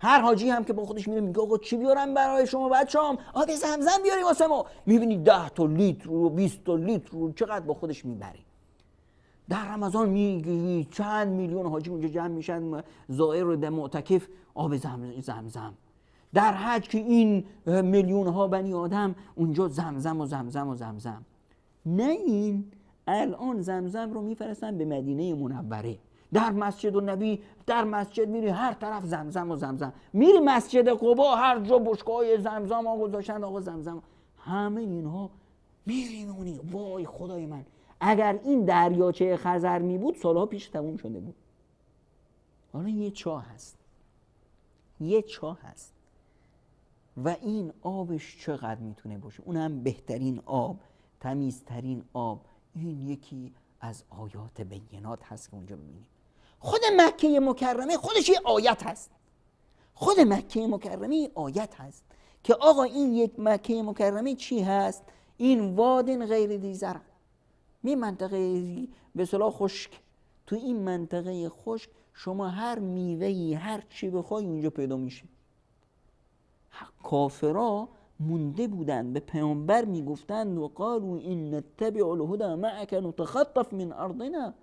هر حاجی هم که با خودش میره میگه آقا چی بیارم برای شما بچه‌ام؟ آب زمزم بیاریم واسه ما. میبینی 10 تا لیتر و 20 تا لیتر رو چقدر با خودش میبره. در رمضان میگی چند میلیون حاجی اونجا جمع میشن، زائر و معتکف، آب زمزم. در حج که این میلیون ها بنی آدم اونجا زمزم و زمزم و زمزم. نه، این الان زمزم رو میفرستن به مدینه منوره. در مسجد النبی، در مسجد میری هر طرف زمزم و زمزم. میری مسجد قبا هر جا بشکه‌های زمزم ها گذاشتن، آقا زمزم. همه اینها میری میمونی وای خدای من، اگر این دریاچه خزر می بود سالها پیش تموم شده بود. حالا یه چاه هست و این آبش چقدر میتونه باشه، اونم بهترین آب، تمیزترین آب. این یکی از آیات بینات هست که اونجا ببینیم. خود مکه مکرمه خودش یه آیت هست. خود مکه مکرمه آیت هست که آقا این یک مکه مکرمه چی هست؟ این وادن غیر ذی زرع، می منطقه به اصطلاح خشک. تو این منطقه خشک شما هر میوه‌ای هر چی بخوای اونجا پیدا میشه. کافرا مونده بودن، به پیامبر میگفتند و قالوا ان نتبع الهدى معك نتخطف من ارضنا،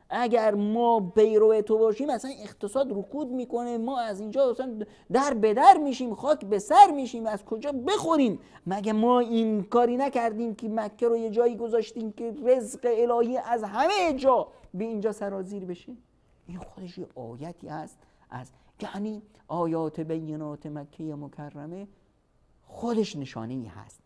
اگر ما پیرو تو باشیم اصلا اقتصاد رکود میکنه، ما از اینجا اصلا در به در میشیم، خاک به سر میشیم، از کجا بخوریم؟ مگه ما این کاری نکردیم که مکه رو یه جایی گذاشتیم که رزق الهی از همه جا به اینجا سرازیر بشه؟ این خودش یه آیتی هست از، یعنی آیات بینات مکه مکرمه خودش نشانه ای هست.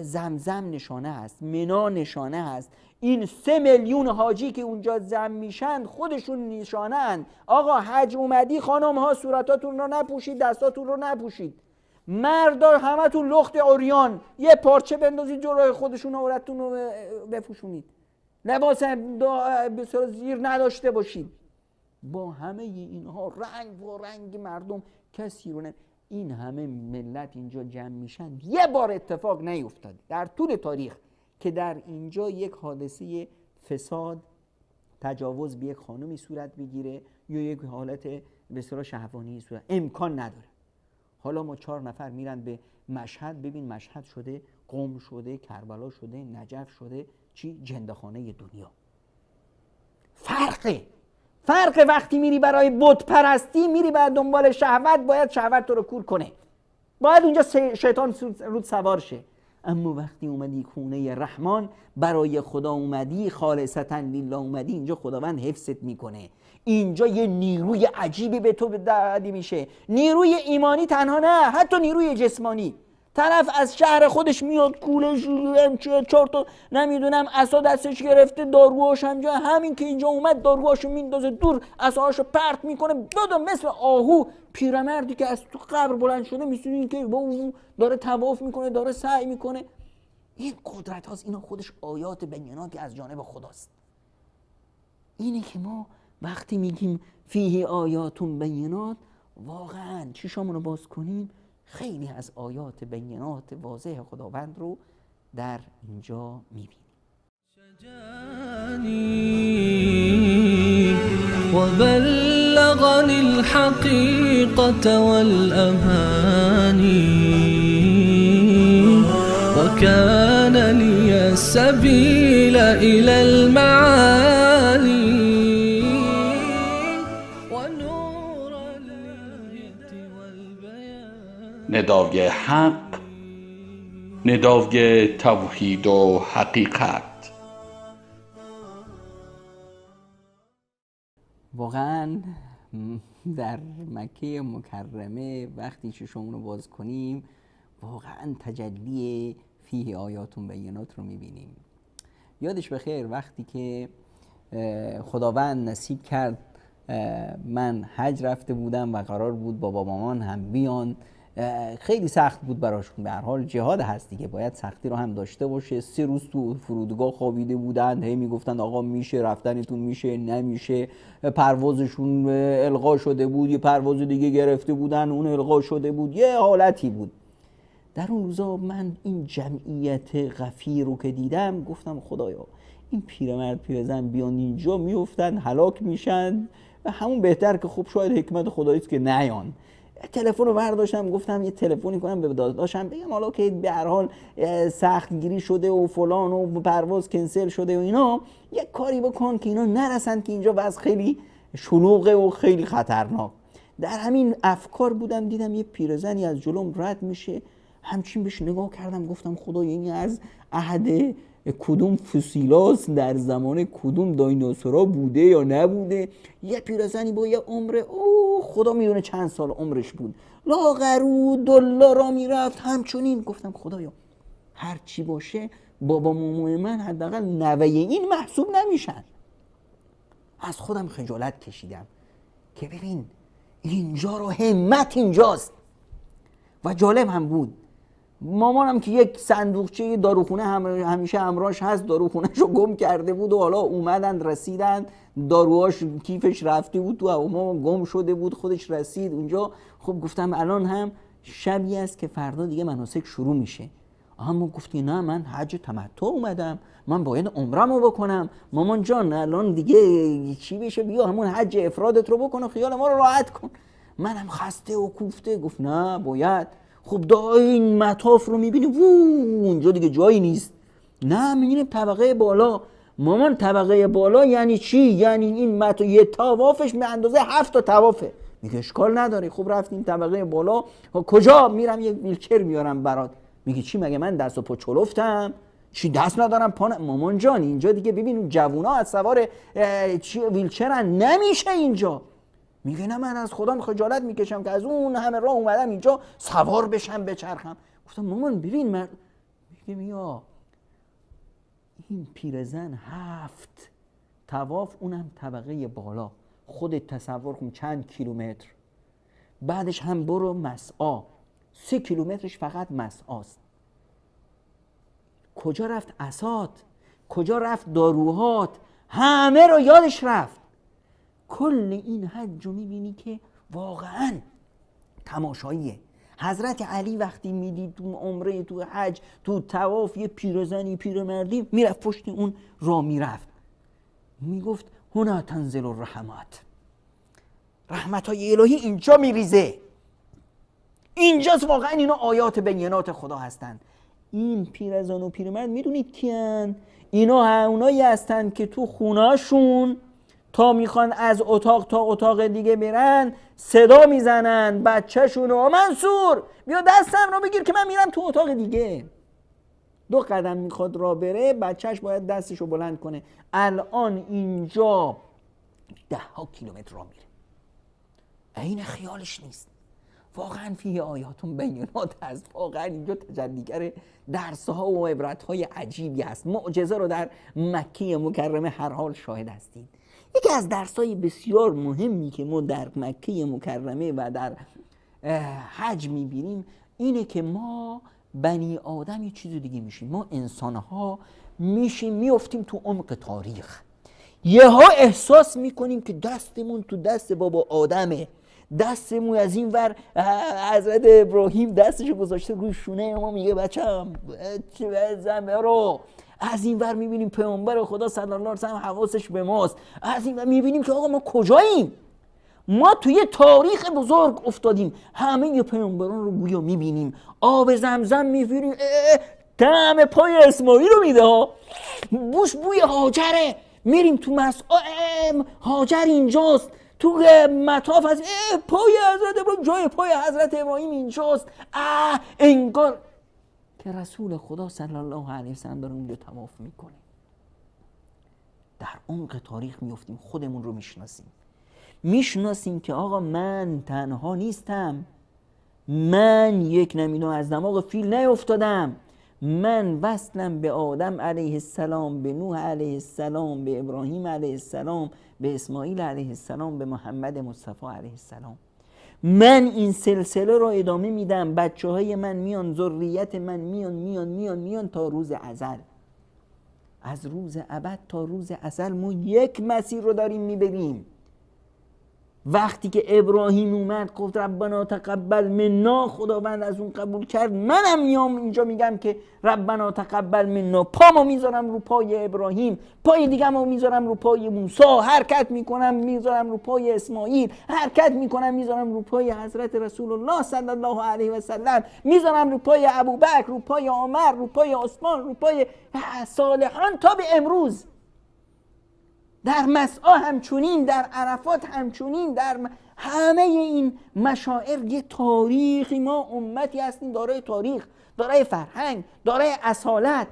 زمزم نشانه هست، منا نشانه هست، این 3 میلیون حاجی که اونجا جمع میشن خودشون نشانه هست. آقا حج اومدی خانم ها صورتاتون رو نپوشید، دستاتون رو نپوشید، مردا همتون لخت عریان، یه پارچه بندازید جلوی خودشون، عورتتون رو بپوشونید، لباس بسیار زیر نداشته باشید. با همه اینها رنگ و رنگ مردم کسی رو این همه ملت اینجا جمع میشن. یه بار اتفاق نیفتاد در طول تاریخ که در اینجا یک حادثه فساد، تجاوز به یک خانمی صورت بگیره یا یک حالت به اصطلاح شهوانی صورت، امکان نداره. حالا ما 4 نفر میرن به مشهد، ببین مشهد شده، قم شده، کربلا شده، نجف شده، چی؟ جندخانه دنیا. فرق وقتی میری برای بت پرستی، میری برای دنبال شهوت، باید شهوت تو رو کور کنه، باید اونجا شیطان رود سوار شه. اما وقتی اومدی خونه رحمان، برای خدا اومدی، خالصتا لله اومدی، اینجا خداوند حفظت میکنه. اینجا یه نیروی عجیبی به تو داده میشه، نیروی ایمانی تنها نه، حتی نیروی جسمانی. طرف از شهر خودش میاد، کولش 4 تا نمیدونم عصا دستش گرفته، داروهاش همجا، همین که اینجا اومد داروهاشو میندازه دور، عصاهاشو پرت میکنه، بدو مثل آهو. پیرمردی که از تو قبر بلند شده میسونین که با اون داره طواف میکنه، داره سعی میکنه. این قدرت هاست، اینا خودش آیات بیناتی از جانب خداست. اینه که ما وقتی میگیم فیه آیاتون بینات، واقعا چشامون رو باز کنیم خیلی از آیات بینات واضح خداوند رو در اینجا میبینیم. وبلغني الحقيقة والأماني وكان لي السبيل إلى المعالي ونورا للهدى والبيان. ندای حق، ندای توحید و حقیقت. واقعا در مکه مکرمه وقتی چشمون رو باز کنیم واقعا تجلی فیه آیاتون بینات رو میبینیم. یادش بخیر وقتی که خداوند نصیب کرد من حج رفته بودم و قرار بود بابا مامان هم بیان، خیلی سخت بود براشون. به هر حال جهاد هست دیگه، باید سختی رو هم داشته باشه. 3 روز تو فرودگاه خوابیده بودن، هی میگفتن آقا میشه رفتنتون، میشه نمیشه. پروازشون الغا شده بود، یه پرواز دیگه گرفته بودن اون الغا شده بود، یه حالتی بود. در اون روزا من این جمعیت غفیر رو که دیدم گفتم خدایا این پیرمرد پیرزن بیان اینجا میفتن هلاک میشن و همون بهتر که خب شاید حکمت خداییست که نیان. تلفن رو برداشتم گفتم یه تلفنی کنم به داداشم بگم حالا که به هر حال سخت گیری شده و فلان و پرواز کنسل شده و اینا، یه کاری بکن که اینا نرسن که اینجا وضع خیلی شلوغه و خیلی خطرناک. در همین افکار بودم، دیدم یه پیرزنی از جلوم رد میشه، همچین بهش نگاه کردم گفتم خدای این از عهد کدوم فسیلاس در زمان کدوم دایناسورا بوده یا نبوده. یه پیرزنی با یه عمر او خدا میدونه چند سال عمرش بود، لاغرو دلارا میرفت همچنین. گفتم خدایا هر چی باشه بابا مامان من حداقل نوه این محسوب نمیشن. از خودم خجالت کشیدم که ببین اینجا رو همت اینجاست. و جالب هم بود، مامانم که یک صندوقچه داروخونه همیشه همراهش هست، داروخونه‌شو گم کرده بود و حالا اومدن رسیدن داروهاش کیفش رفته بود تو هوا، گم شده بود، خودش رسید اونجا. خب گفتم الان هم شبی است که فردا دیگه مناسک شروع میشه. اما گفتی نه من حج تمتع اومدم، من باید عمرمو بکنم. مامان جان الان دیگه چی بشه، بیا همون حج افرادت رو بکن و خیال ما رو راحت کن. منم خسته و کوفته. گفت نه باید. خب دا این مطاف رو میبینی اونجا دیگه جایی نیست. نه میبینیم طبقه بالا. مامان طبقه بالا یعنی چی؟ یعنی این یه طوافش به اندازه 7 تا طوافه. میگه اشکال نداره. خب رفتیم طبقه بالا. کجا؟ میرم یه ویلچر میارم برات. میگه چی مگه من دست و پا چلفتم؟ چی دست ندارم پا مامان جان اینجا دیگه ببین جوونا از سوار ویلچرن، نمیشه اینجا. میگه نه من از خودم خجالت میکشم که از اون همه راه اومدم اینجا سوار بشم بچرخم. گفتم مامان ببین من میگه میا این پیرزن 7 طواف، اونم طبقه بالا. خودت تصور کن چند کیلومتر. بعدش هم برو مسعی، 3 کیلومترش فقط مسعاست. کجا رفت عصات؟ کجا رفت داروهات؟ همه رو یادش رفت. کل این حج رو میبینی که واقعا تماشاییه. حضرت علی وقتی میدید تو عمره، تو حج، تو طواف یه پیرزنی پیرمردی میرفت پشت اون را میرفت، میگفت هنا تنزل الرحمات، رحمتای الهی اینجا میریزه. اینجاست واقعا اینا آیات بینات خدا هستن. این پیرزن و پیرمرد میدونید کیان؟ اینا اونایی هستن که تو خونه‌شون تا میخوان از اتاق تا اتاق دیگه برن صدا میزنن بچه‌شونو منصور بیا دستم رو بگیر که من میرم تو اتاق دیگه. 2 قدم میخواد را بره بچهش باید دستشو بلند کنه. الان اینجا 10 کیلومتر را میره. عین خیالش نیست. واقعا فیه آیاتون بینات هست. واقعا اینجا تجلیگر درس‌ها و عبرت‌های عجیبی هست. معجزه رو در مکه مکرمه هر حال شاهد هستید. یکی از درس‌های بسیار مهمی که ما در مکه مکرمه و در حج می‌بینیم اینه که ما بنی آدم یه چیز دیگه میشیم. ما انسان‌ها میشیم میافتیم تو عمق تاریخ. یه‌ها احساس می‌کنیم که دستمون تو دست بابا آدمه. دستمون از این ور حضرت ابراهیم دستشو گذاشته روی شونه ما، میگه بچه‌م بزن برو. از این ور میبینیم پیامبر خدا صلی الله علیه و سلم حواسش به ماست. از این ور میبینیم که آقا ما کجاییم؟ ما توی تاریخ بزرگ افتادیم. همه پیامبران رو گویا میبینیم. آب زمزم میبینیم طعم پای اسماعیل رو میده ها. بوی هاجره. میریم تو مسعی هاجر اینجاست. تو مطاف از پای حضرت ابراهیم، جای پای حضرت ابراهیم اینجاست. انگار که رسول خدا صلی الله علیه و سلم داره اونجا طواف میکنه. در عمق تاریخ میفتیم، خودمون رو میشناسیم که آقا من تنها نیستم، من یک نمینو از دماغ فیل نیفتادم، من وصلم به آدم علیه السلام، به نوح علیه السلام، به ابراهیم علیه السلام، به اسماعیل علیه السلام، به محمد مصطفی علیه السلام. من این سلسله رو ادامه میدم. بچه های من میان، ذریت من میان تا روز ازل. از روز ابد تا روز ازل ما یک مسیر رو داریم میبریم. وقتی که ابراهیم اومد گفت ربنا تقبل منا، خداوند از اون قبول کرد، منم میام اینجا میگم که ربنا تقبل منا، پامو میذارم رو پای ابراهیم، پای دیگه‌مو میذارم رو پای موسی، حرکت میکنم میذارم رو پای اسماعیل، حرکت میکنم میذارم رو پای حضرت رسول الله صلی الله علیه و سلم، میذارم رو پای ابوبکر، رو پای عمر، رو پای عثمان، رو پای صالحان تا به امروز. در مسعی همچنین، در عرفات همچنین، در همه این مشاعر یه تاریخی، ما امتی هستیم دارای تاریخ، دارای فرهنگ، دارای اصالت.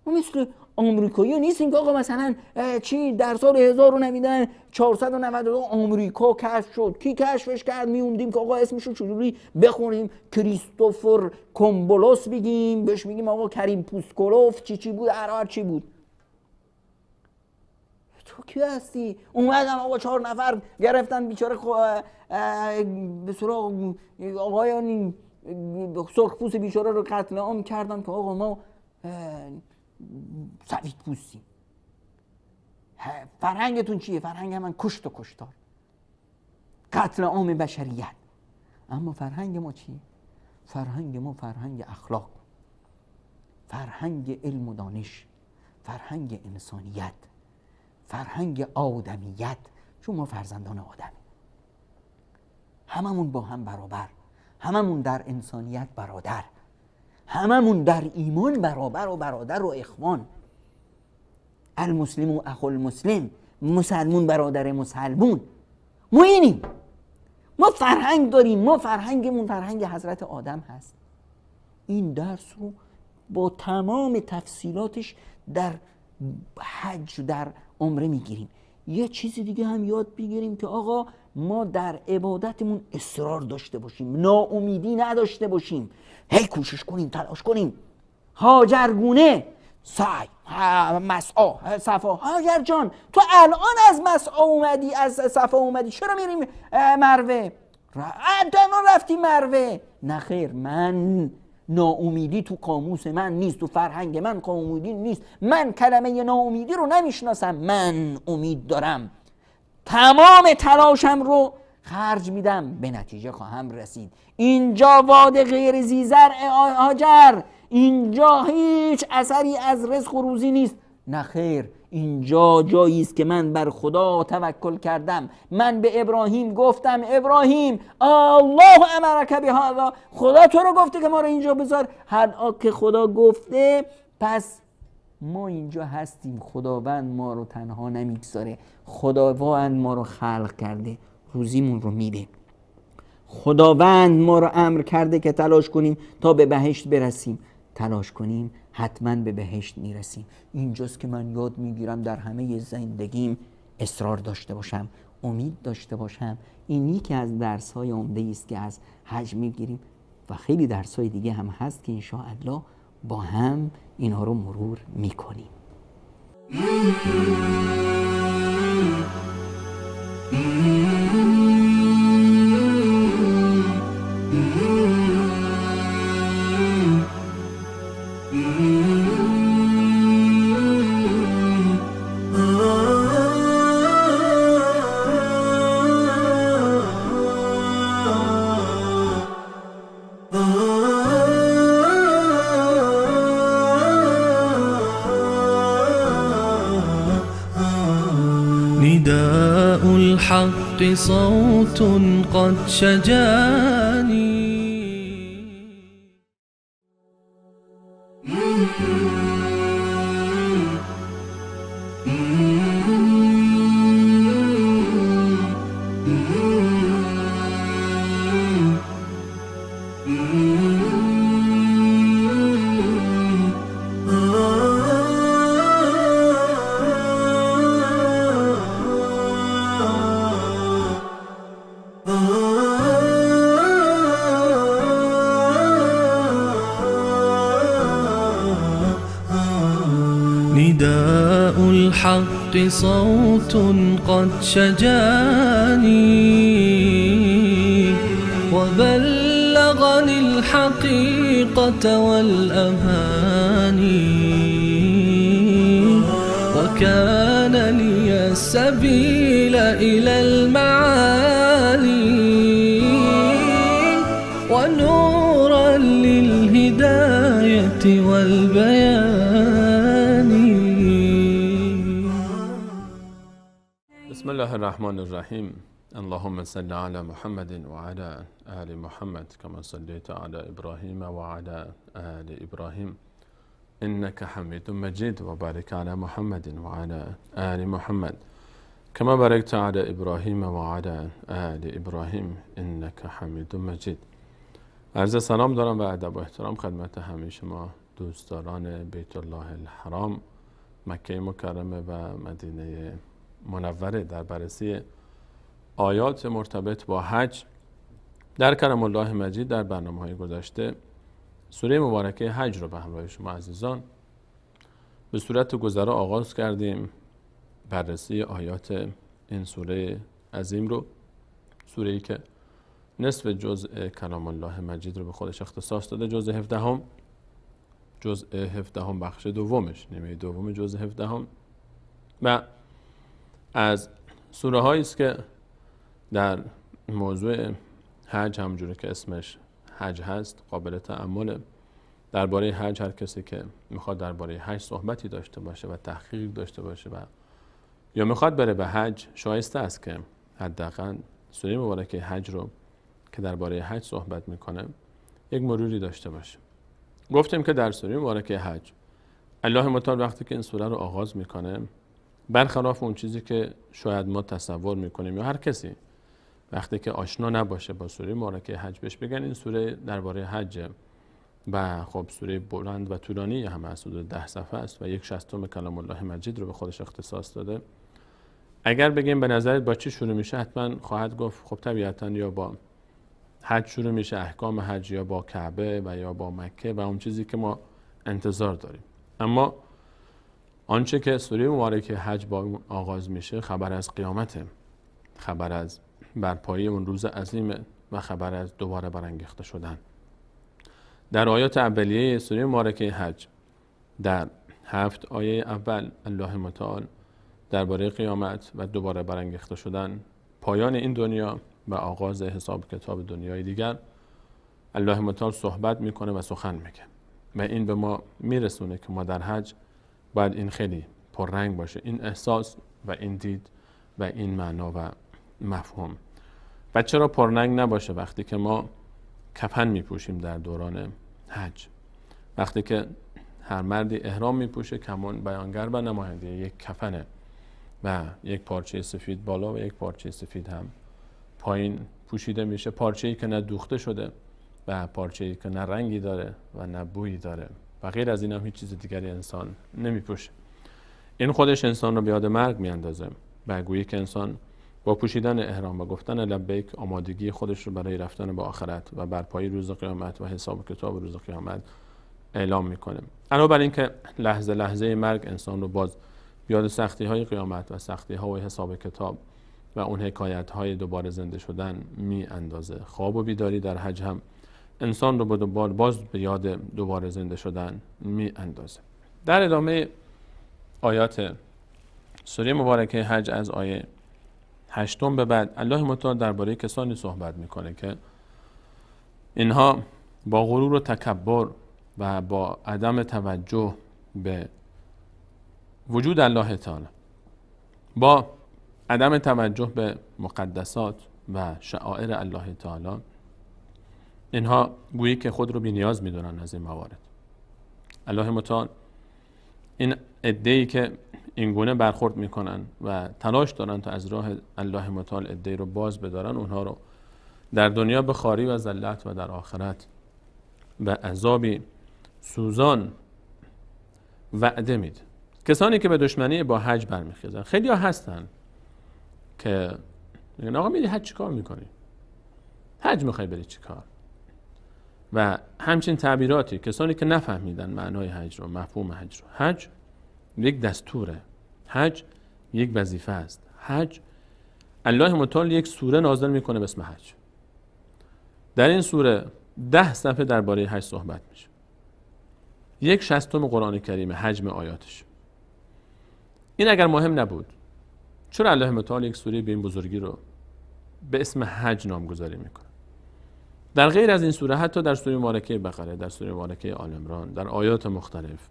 ما مثل آمریکایی نیستیم که آقا مثلا چی در سال 1492 آمریکا کشف شد، کی کشفش کرد، میوندیم که آقا اسمشو چجوری بخونیم، کریستوفر کولومبوس بگیم، بهش میگیم آقا کریم پوسکولوف، چی بود، هر چی بود. تو کی هستی؟ اومدن آقا 4 نفر گرفتن بیچاره به سراغ آقایان سرخپوست بیچاره رو قتل عام کردن که آقا ما سفید پوستیم. فرهنگتون چیه؟ فرهنگ من کشت و کشتار، قتل عام بشریت. اما فرهنگ ما چیه؟ فرهنگ ما فرهنگ اخلاق، فرهنگ علم و دانش، فرهنگ انسانیت، فرهنگ آدمیت. چون ما فرزندان آدم، هممون با هم برابر، هممون در انسانیت برادر، هممون در ایمان برابر و برادر و اخوان. المسلم و اخو المسلم، مسلمون برادر مسلمون. ما اینیم، ما فرهنگ داریم، ما فرهنگمون فرهنگ حضرت آدم هست. این درس رو با تمام تفصیلاتش در حج، در عمره میگیریم. یه چیزی دیگه هم یاد بگیریم که آقا ما در عبادتمون اصرار داشته باشیم، ناامیدی نداشته باشیم، هی کوشش کنیم، تلاش کنیم، هاجرگونه سعی، مسعی، صفا. هاجر جان تو الان از مسعی اومدی، از صفا اومدی، چرا میریم مروه؟ الان رفتی مروه؟ نه خیر، من ناامیدی تو قاموس من نیست، تو فرهنگ من ناامیدی نیست، من کلمه ناامیدی رو نمیشناسم، من امید دارم، تمام تلاشم رو خرج میدم، به نتیجه خواهم رسید. اینجا واد غیر زیزرع هاجر، اینجا هیچ اثری از رزق و روزی نیست. نه خیر، اینجا جایی است که من بر خدا توکل کردم. من به ابراهیم گفتم ابراهیم الله امرک بهذا، خدا تو رو گفته که ما رو اینجا بذار. هر که خدا گفته پس ما اینجا هستیم. خداوند ما رو تنها نمیگذاره، خداوند ما رو خلق کرده، روزیمون رو میده. خداوند ما رو امر کرده که تلاش کنیم تا به بهشت برسیم، تلاش کنیم حتما به بهشت میرسیم. اینجاست که من یاد میگیرم در همه زندگیم اصرار داشته باشم، امید داشته باشم. این یکی از درس‌های عمده است که از حج میگیریم و خیلی درس‌های دیگه هم هست که انشاءالله با هم اینها رو مرور میکنیم. نداء الحق صوت قد شجاني نداء الحق صوت قد شجاني وبلغني الحقيقة والأماني وكان لي السبيل إلى المعالي ونورا للهداية والبيان. بسم الله الرحمن الرحيم. اللهم صل على محمد وعلى آل محمد كما صليت على إبراهيم وعلى آل إبراهيم إنك حميد مجيد، وبارك على محمد وعلى آل محمد كما باركت على إبراهيم وعلى آل إبراهيم إنك حميد مجيد. عرض سلام دارم و ادب و احترام خدمت همه شما دوستداران بیت الله الحرام، مکه مکرمه و مدینه منوره در بررسی آیات مرتبط با حج. در کلام الله مجید در برنامه‌های گذشته سوره مبارکه حج رو به همراه شما عزیزان به صورت گذرا آغاز کردیم. بررسی آیات این سوره عظیم رو، سوره‌ای که نصف جزء کلام الله مجید رو به خودش اختصاص داده، جزء 17 بخش دومش، نیمه دوم جزء 17 و از سوره هایی است که در موضوع حج، همونجوری که اسمش حج هست، قابل تأمل. درباره حج هر کسی که میخواد درباره حج صحبتی داشته باشه و تحقیق داشته باشه و یا میخواد بره به حج، شایسته است که حداقل سوره مبارکه حج رو که درباره حج صحبت میکنه یک مروری داشته باشه. گفتیم که در سوره مبارکه حج الله متعال وقتی که این سوره رو آغاز میکنه، برخلاف اون چیزی که شاید ما تصور میکنیم یا هر کسی وقتی که آشنا نباشه با سوره مبارکه حج بهش بگن این سوره درباره حجه و خب سوره بلند و طولانی هم از حدود 10 صفحه است و 1/60 کلام الله مجید رو به خودش اختصاص داده. اگر بگیم به نظرت با چی شروع میشه، حتما خواهد گفت خب طبیعتا یا با حج شروع میشه، احکام حج، یا با کعبه و یا با مکه و اون چیزی که ما انتظار داریم. اما آنچه که سوره مبارکه حج با اون آغاز میشه خبر از قیامته، خبر از برپایی اون روز عظیمه و خبر از دوباره برانگیخته شدن. در آیات اولیه سوره مبارکه حج در 7 آیه اول الله متعال درباره قیامت و دوباره برانگیخته شدن، پایان این دنیا و آغاز حساب کتاب دنیای دیگر الله متعال صحبت میکنه و سخن میگه و این به ما میرسونه که ما در حج باید این خیلی پررنگ باشه، این احساس و این دید و این معنا و مفهوم. و چرا پررنگ نباشه وقتی که ما کفن میپوشیم در دوران حج، وقتی که هر مردی احرام میپوشه، کمون بیانگر و نماینده یک کفنه و یک پارچه سفید بالا و یک پارچه سفید هم پایین پوشیده میشه، پارچه‌ای که نه دوخته شده و پارچه‌ای که نه رنگی داره و نه بویی داره و غیر از این هم هیچ چیز دیگری انسان نمیپوشه. این خودش انسان رو به یاد مرگ میاندازه و گویی که انسان با پوشیدن احرام و گفتن لبیک آمادگی خودش رو برای رفتن به آخرت و برپایی روز قیامت و حساب کتاب روز قیامت اعلام میکنه. علاوه بر این که لحظه لحظه مرگ انسان رو باز یاد سختی های قیامت و سختی ها و حساب کتاب و اون حکایت های دوباره زنده شدن می اندازه. خواب و بیداری در حج هم انسان رو باز به یاد دوباره زنده شدن می اندازه. در ادامه آیات سوره مبارکه حج از آیه 8 به بعد الله متعال درباره کسانی صحبت میکنه که اینها با غرور و تکبر و با عدم توجه به وجود الله تعالی، با عدم توجه به مقدسات و شعائر الله تعالی، اینها گویی که خود رو بی نیاز میدونن از این موارد. الله متعال این عده‌ای که این گونه برخورد میکنن و تلاش دارن تا از راه الله متعال عده‌ای رو باز بدارن، اونها رو در دنیا به خواری و ذلت و در آخرت به عذابی سوزان وعده میده. کسانی که به دشمنی با حج برمیخیزن، خیلی ها هستن که میگن آقا میری حج چیکار میکنی؟ حج میخوای بری چیکار؟ و همچین تعبیراتی، کسانی که نفهمیدن معنای حج رو، مفهوم حج رو. حج یک دستوره، حج یک وظیفه است. حج الله متعال یک سوره نازل میکنه به اسم حج. در این سوره 10 صفحه درباره حج صحبت میشه. 1/60 قرآن کریم حجم آیاتش. این اگر مهم نبود، چرا الله متعال یک سوره به این بزرگی رو به اسم حج نامگذاری میکنه؟ در غیر از این سوره، حتی در سوره مبارکه بقره، در سوره مبارکه آل عمران، در آیات مختلف،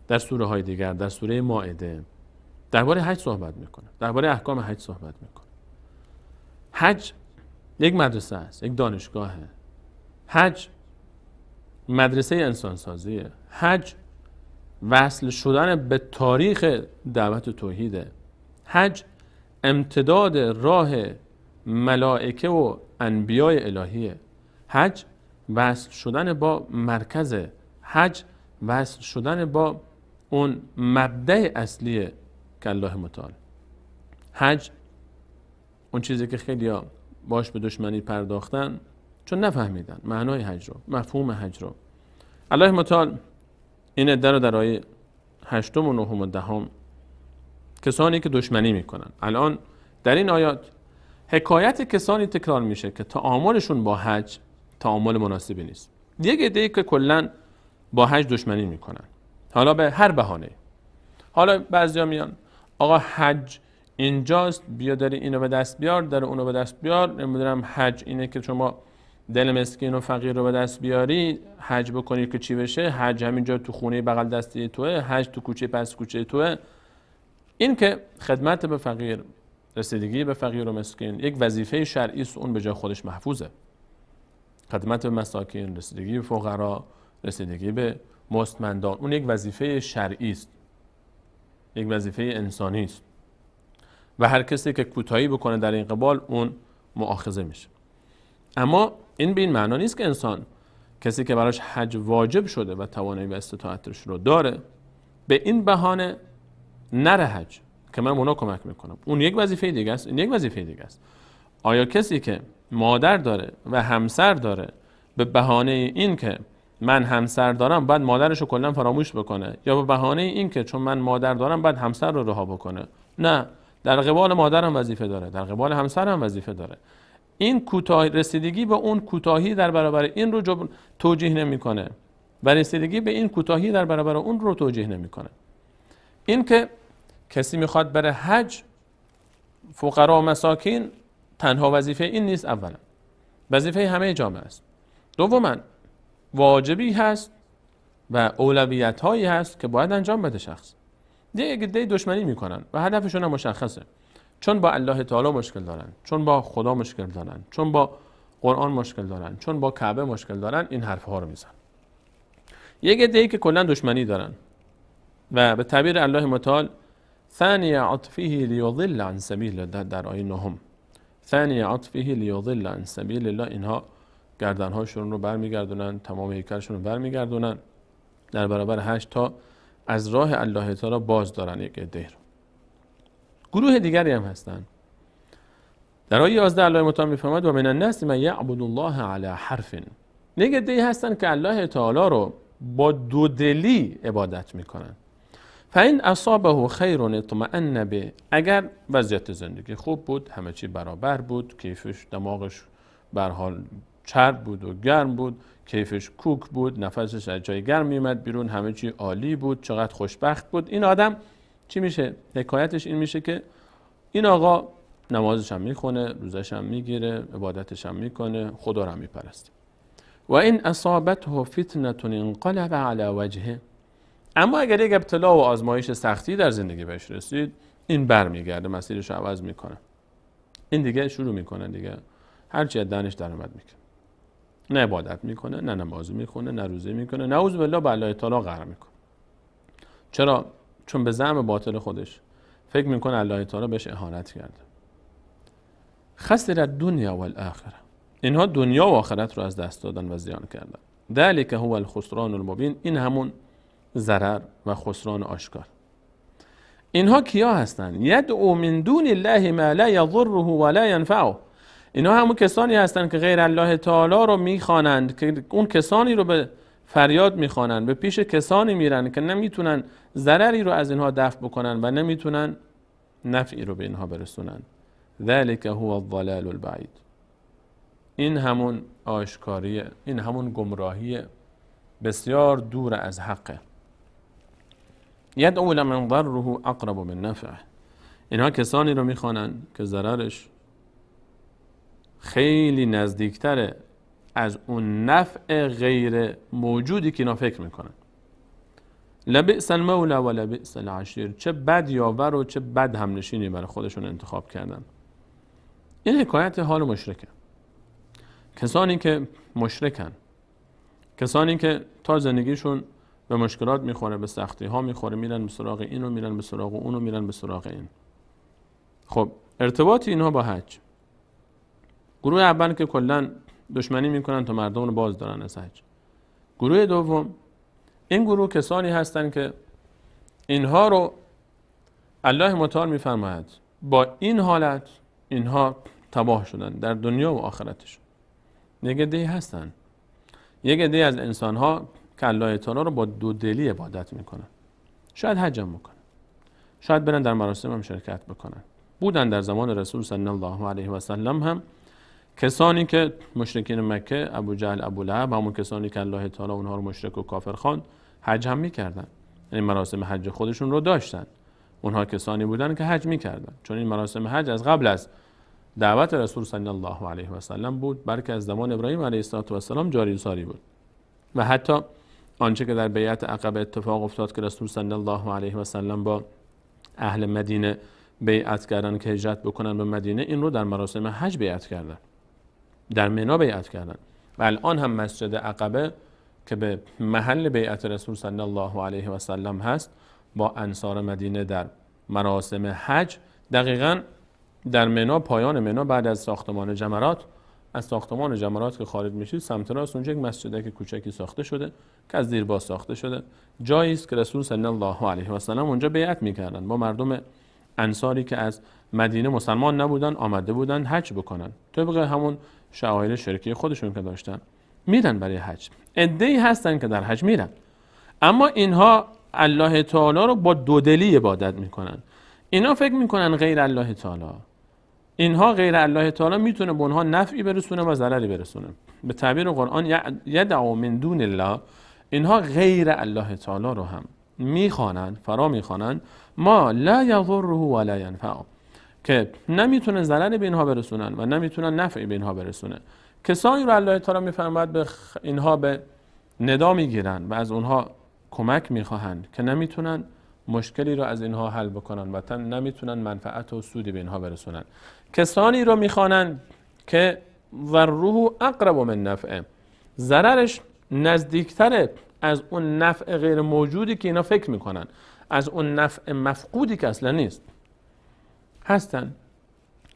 در سوره های دیگر، در سوره مائده درباره حج صحبت میکنه، درباره احکام حج صحبت میکنه. حج یک مدرسه است، یک دانشگاهه. حج مدرسه انسانسازیه. حج وصل شدن به تاریخ دعوت توحیده. حج امتداد راه ملائکه و انبیاء الهیه. حج وصل شدن با مرکز. حج وصل شدن با اون مبدأ اصلیه که الله متعال. حج اون چیزی که خیلی ها باش به دشمنی پرداختن چون نفهمیدن معنای حج رو، مفهوم حج رو. الله متعال این عده رو در آیه 8 و 9 و 10 کسانی که دشمنی میکنن، الان در این آیات حکایت کسانی تکرار میشه که تعاملشون با حج تعامل مناسبی نیست. یک عده‌ای که کلا با حج دشمنی میکنن، حالا به هر بهانه. حالا بعضیا میان آقا حج اینجاست، بیا داری اینو به دست بیار، داره اونو به دست بیار، نمیدونم حج اینه که شما دل مسکین و فقیر رو به دست بیاری، حج بکنی که چی بشه، حج همینجا تو خونه بغل دستی توه، حج تو کوچه پس کوچه توه. این که خدمت به فقیر، رسیدگی به فقیر و مسکین یک وظیفه شرعی است، اون به جای خودش محفوظه. خدمت به مساکین، رسیدگی به فقرا، رسیدگی به مستمندان، اون یک وظیفه شرعی است، یک وظیفه انسانی است و هر کسی که کوتاهی بکنه در این قبال اون مؤاخذه میشه. اما این به این معنا نیست که انسان، کسی که براش حج واجب شده و توانایی و استطاعتش رو داره، به این بهانه نره حج که من اونا کمک میکنم. اون یک وظیفه دیگه است، این یک وظیفه دیگه است. آیا کسی که مادر داره و همسر داره به بهانه این که من همسر دارم بعد مادرش رو کلا فراموش بکنه، یا به بهانه این که چون من مادر دارم بعد همسر رو رها بکنه؟ نه، در قبال مادر هم وظیفه داره، در قبال همسر هم وظیفه داره. این کوتاهی، رسیدگی به اون کوتاهی در برابر این رو توجیه نمیکنه و رسیدگی به این کوتاهی در برابر اون رو توجیه نمیکنه. این که کسی میخواد بره حج، فقرا و مساکین، تنها وظیفه این نیست. اولا وظیفه همه جامعه است. دوما واجبی هست و اولویت هایی هست که باید انجام بده شخص. دیگه دشمنی میکنن و هدفشون هم مشخصه، چون با الله تعالی مشکل دارن، چون با خدا مشکل دارن، چون با قرآن مشکل دارن، چون با کعبه مشکل دارن، این حرف ها رو میزن. یک عده‌ای که کلا دشمنی دارن و به تعبیر الله متعال ثانی عطفه لیضل عن سبیل الله، در آیه 9 ثانی عطفه لیضل عن سبیل الله، اینها گردنهاشون رو برمیگردونن، تمام هیکلشون رو برمیگردونن در برابر حج تا از راه الله تعالی باز دارن یک عده رو. گروه دیگری هم هستن. در آیه 11 الله متعال میفرماید و من الناس من یعبد الله علی حرف، یک عده هستن که الله تعالی رو با دودلی عبادت میکنن. فإن اصابه خیر اطمأن به، اگر وضعیت زندگی خوب بود، همه چی برابر بود، کیفش، دماغش به هر حال چرب بود و گرم بود، کیفش کوک بود، نفسش از جای گرم میومد بیرون، همه چی عالی بود، چقدر خوشبخت بود، این آدم چی میشه؟ حکایتش این میشه که این آقا نمازش هم میخونه، روزش هم میگیره، عبادتش هم میکنه، خدا رو هم میپرسته. و این اصابته فتنه انقلب علی وجهه، اما اگر یک ابتلا و آزمایش سختی در زندگی بهش رسید، این برمیگرده، مسیرش رو عوض میکنه. این دیگه شروع میکنه دیگه هرچی از دهنش در اومد میکنه، نه عبادت میکنه، نه نماز میخونه، نه روزه میکنه، نعوذ بالله به الله تعالی قهر میکنه. چرا؟ چون به زعم باطل خودش فکر میکنه الله تعالی بهش اهانت کرده. خسر الدنیا والآخره، اینها دنیا و آخرت رو از دست دادن و زیان کردن. ذلک هو الخسران المبین، این همون ضرر و خسران آشکار. اینها کیا هستند؟ یدعو من دون الله ما لا یضره ولا ینفعه، اینها همون کسانی هستند که غیر الله تعالی رو میخوانند، که اون کسانی رو به فریاد میخوانند، به پیش کسانی میرن که نمیتونن ضرری رو از اینها دفع بکنن و نمیتونن نفعی رو به اینها برسونن. ذلک هو الضلال البعید، این همون آشکاریه، این همون گمراهی بسیار دور از حقه. یدعو لمن ضره اقرب من نفعه، اینها کسانی رو میخوانند که ضررش خیلی نزدیکتره از اون نفع غیر موجودی که اینا فکر میکنن. لبئس المولا و لبئس العشیر، چه بد یاور و چه بد همنشینی برای خودشون انتخاب کردن. این حکایت حال مشرکه. کسانی که مشرکن، کسانی که تا زندگیشون به مشکلات میخوره، به سختی ها میخوره، میرن به سراغ اینو، میرن به سراغ اونو، میرن به سراغ این. خب ارتباط اینها با حج، گروه اول که کلا دشمنی میکنن تا مردم رو باز دارن از حج. گروه دوم، این گروه کسانی هستن که اینها رو الله متعال میفرماید با این حالت اینها تباه شدن در دنیا و آخرتشون. یک عده هستن، یک عده از انسان ها که الله تعالی رو با دو دلی عبادت میکنن. شاید حج هم میکنن، شاید برن در مراسم هم شرکت بکنن. بودن در زمان رسول صلی الله علیه و سلم هم کسانی که مشرکین مکه، ابو جهل، ابو لهب، همون کسانی که الله تعالی اونها رو مشرک و کافر خواند، حج هم میکردن. یعنی مراسم حج خودشون رو داشتن. اونها کسانی بودن که حج میکردن، چون این مراسم حج از قبل از دعوت رسول صلی الله علیه و سلم بود، بلکه از زمان ابراهیم علیه السلام جاری و ساری بود. و حتی آنچه که در بیعت عقبه اتفاق افتاد که رسول صلی الله علیه و سلم با اهل مدینه بیعت کردن که هجرت بکنن به مدینه، این رو در مراسم حج بیعت کردن، در منی بیعت کردن. و الان هم مسجد عقبه که به محل بیعت رسول صلی الله علیه و سلم هست، با انصار مدینه در مراسم حج دقیقاً در منی، پایان منی، بعد از ساختمان جمرات، از ساختمان جمرات که خارج میشید سمت راست، اونجا یک مسجد که کوچکی ساخته شده که از دیرباز ساخته شده، جایی است که رسول صلی الله علیه و سلم اونجا بیعت میکردن با مردم انصاری که از مدینه مسلمان نبودن، آمده بودن حج بکنن، طبق همون شعائر شرکی خودشون که داشتن، میرن برای حج. عده‌ای هستن که در حج میرن، اما اینها الله تعالی رو با دودلی عبادت میکنن. اینا فکر میکنن غیر الله تعالی، اینها غیر الله تعالی میتونه به اونها نفعی برسونه و ضرری برسونه. به تعبیر قرآن یدعو من دون الله، اینها غیر الله تعالی رو هم میخوانند، فرا میخوانند، ما لا یضره ولا ینفع، که نمیتونه ضرری به اینها برسونن و نمیتونن نفعی به اینها برسونه. کسانی رو الله تعالی میفرماید به اینها به ندا میگیرن و از اونها کمک میخواهند که نمیتونن مشکلی رو از اینها حل بکنن و نمیتونن منفعت و سودی به اینها برسونن. کسانی رو میخوانند که ضره اقرب من نفعه، ضررش نزدیکتره از اون نفع غیر موجودی که اینا فکر میکنن، از اون نفع مفقودی که اصلا نیست. هستن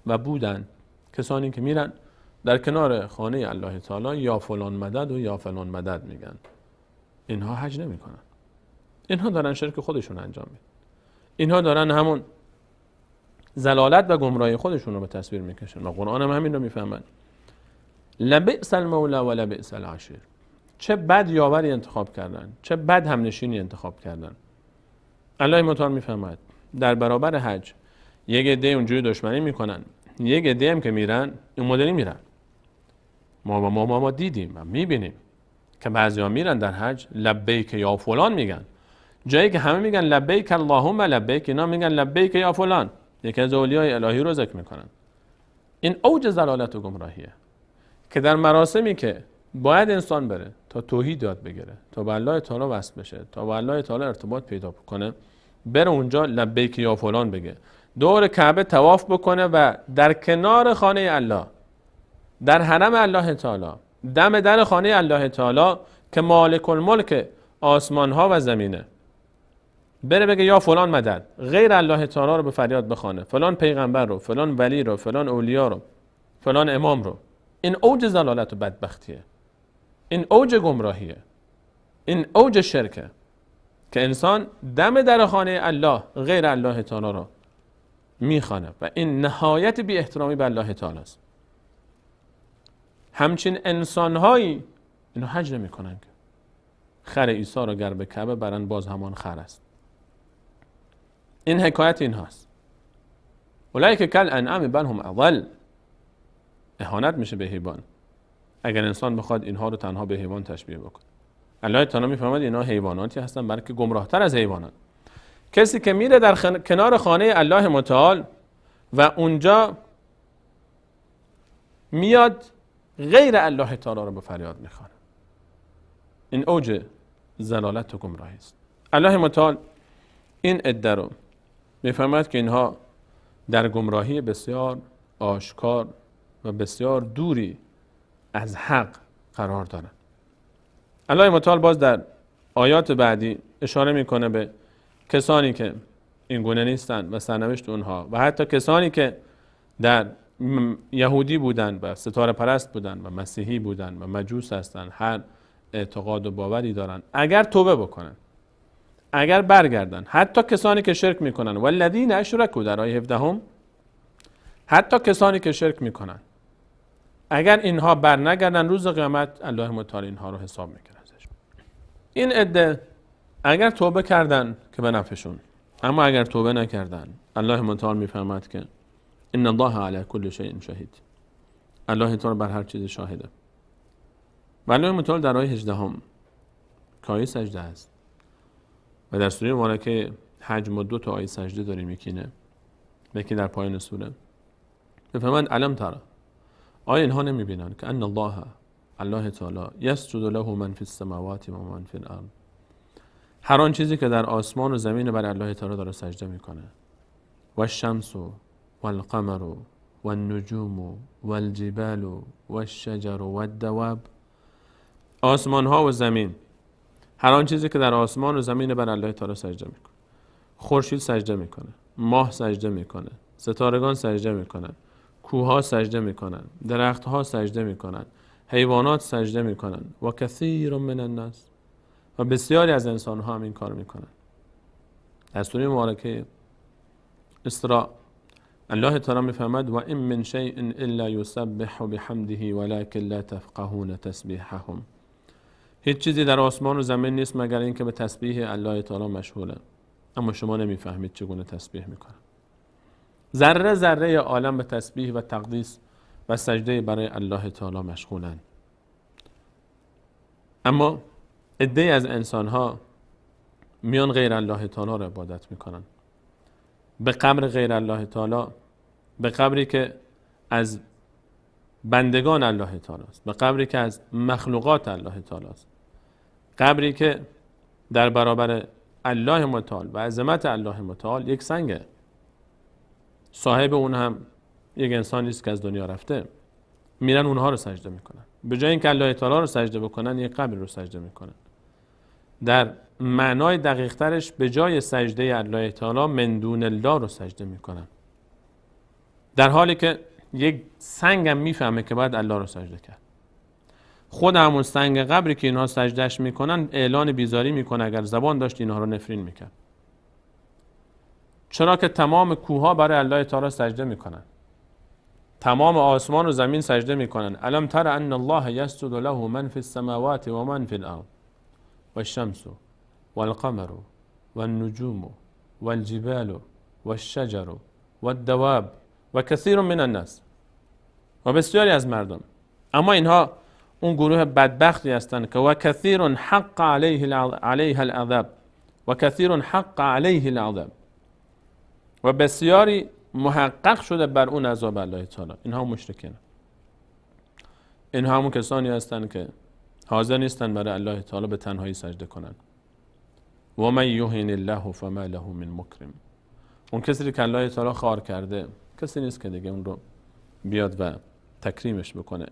و بودن کسانی که میرن در کنار خانه الله تعالی یا فلان مدد و یا فلان مدد میگن. اینها حج نمیکنن، اینها دارن شرک خودشون انجام میدن، اینها دارن همون ضلالت و گمراهی خودشون رو به تصویر میکشن. و قرآن هم همین رو میفهمن. لبئس المولا و لبئس العشیر، چه بد یاوری انتخاب کردن، چه بد همنشینی انتخاب کردن. الله متعال میفهمد در برابر حج یک عده اونجوری دشمنی میکنن، یک عده هم که میرن این مدلی میرن. ما دیدیم و میبینیم که بعضیا میرن در حج لبیک یا فلان میگن، جایی که همه میگن لبیک اللهم لبیک، اینا میگن لبیک یا فلان. یکی از اولیای الهی رو ذکر میکنن. این اوج ضلالت و گمراهیه که در مراسمی که باید انسان بره تا توحید یاد بگیره، تا به الله تعالی وصل بشه، تا با الله تعالی ارتباط پیدا کنه، بره اونجا لبیک یا فلان بگه، دور کعبه طواف بکنه و در کنار خانه الله، در حرم الله تعالی، دم در خانه الله تعالی که مالک الملک آسمان ها و زمینه، بره بگه یا فلان مدد، غیر الله تعالی رو به فریاد بخوانه، فلان پیغمبر رو، فلان ولی رو، فلان اولیا رو، فلان امام رو. این اوج ضلالت و بدبختیه، این اوج گمراهیه، این اوج شرکه که انسان دم در خانه الله غیر الله تعالی رو میخوانه و این نهایت بی احترامی به الله تعالی است. همچین انسانهایی اینو حج نمی کنن که خر عیسی رو گر به کعبه برن باز همان خر است. این حکایت این هاست. اولئک کالانعام بل هم اضل، اهانت میشه به حیوان اگر انسان بخواد اینها رو تنها به حیوان تشبیه بکنه. الله تعالی میفرماید اینها حیواناتی هستن بلکه گمراهتر از حیوانات. کسی که میره در کنار خانه الله متعال و اونجا میاد غیر الله تعالی رو به فریاد میخوانه، این اوج ضلالت و گمراهی است. الله متعال این عده رو میفهمد که اینها در گمراهی بسیار آشکار و بسیار دوری از حق قرار دارند. الله متعال باز در آیات بعدی اشاره میکنه به کسانی که این گونه نیستند و سرنوشت اونها و حتی کسانی که در یهودی بودند و ستاره پرست بودند و مسیحی بودند و مجوس هستند، هر اعتقاد و باوری دارند، اگر توبه بکنن، اگر برگردن، حتی کسانی که شرک میکنن والذین اشرکوا در آیه 17 حتی کسانی که شرک میکنن اگر اینها برنگردن روز قیامت الله متعال اینها رو حساب میکنه ازش. این عده اگر توبه کردن که به نفعشون، اما اگر توبه نکردن الله متعال میفهمد که ان الله علی کل شیء شهید، الله تعالی بر هر چیز شاهده. و الله متعال در آیه 18 که آیه سجده است و در سوره مبارکه حج ما 2 تا آیه سجده داریم، یکی نه یکی در پایان سوره، بفهمند علم ترى، آیا اینها نمیبینن که ان الله تعالی یسجد له من فی السماوات و من فی الارض، هر آن چیزی که در آسمان و زمین بر الله تعالی داره سجده میکنه، و الشمس و القمر و النجوم و الجبال و الشجر و الدواب، آسمان ها و زمین، هر آن چیزی که در آسمان و زمین بر الله تعالی سجده میکنه، خورشید سجده میکنه، ماه سجده میکنه، ستارگان سجده میکنن، کوه‌ها سجده میکنن، درخت‌ها سجده میکنن، حیوانات سجده میکنن و کثیر من الناس، و بسیاری از انسان‌ها هم این کار میکنن. در سوره مبارکه اسراء الله تعالی میفرماید و ان من شیء الا یسبح بحمده ولکن لا تفقهون تسبیحهم، هیچ چیزی در آسمان و زمین نیست مگر اینکه به تسبیح الله تعالی مشغوله، اما شما نمیفهمید چگونه تسبیح میکنن. ذره ذره عالم به تسبیح و تقدیس و سجده برای الله تعالی مشغولند. اما عده‌ای از انسان‌ها میان غیر الله تعالی را عبادت میکنن، به قبر غیر الله تعالی، به قبری که از بندگان الله تعالی است، به قبری که از مخلوقات الله تعالی است، قبری که در برابر الله متعال و عظمت الله متعال یک سنگه، صاحب اون هم یک انسانی است که از دنیا رفته، میرن اونها رو سجده میکنن، به جای اینکه الله تعالی رو سجده بکنن یک قبر رو سجده میکنن. در معنای دقیق ترش به جای سجده الله تعالی من دون الله رو سجده میکنن، در حالی که یک سنگ هم میفهمه که باید الله رو سجده کرد. خود همون سنگ قبری که اینها سجدهش میکنن اعلان بیزاری میکنه اگر زبان داشت اینها رو نفرین میکرد، چرا که تمام کوها برای الله تعالی سجده میکنن، تمام آسمان و زمین سجده میکنن. الم تر ان الله یسجد له من فی السماوات و من فی الارض و الشمس و القمر و النجوم و الجبال و الشجر و الدواب و کثیر من الناس، و بسیاری از مردم. اما اینها اون گروه بدبختی هستند که و کثیر حق علیه العذاب و کثیر حق علیه العذاب، و بسیاری محقق شده بر اون عذاب الله تعالی. اینها مشرکین، اینها همون کسانی هستند که حاضر نیستند برای الله تعالی به تنهایی سجده کنند. و من یهین الله فما له من مکرم، اون کسی که الله تعالی خوار کرده کسی نیست که دیگه اون رو بیاد و تکریمش بکنه.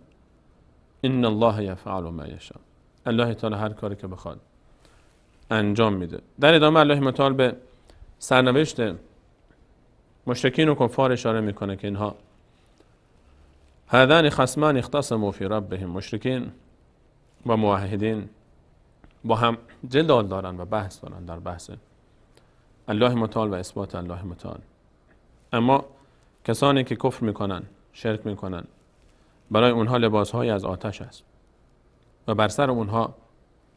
ان الله یفعل ما یشاء، الله تعالی هر کاری که بخواد انجام میده. در ادامه الله متعال به سرنوشت مشرکین و کفار اشاره میکنه که اینها هذان خصمان اختصموا فی ربهم، مشرکین و موحدین با هم جدال دارن و بحث دارن در بحث الله متعال و اثبات الله متعال. اما کسانی که کفر میکنن، شرک میکنن، برای اونها لباسهای از آتش است و بر سر اونها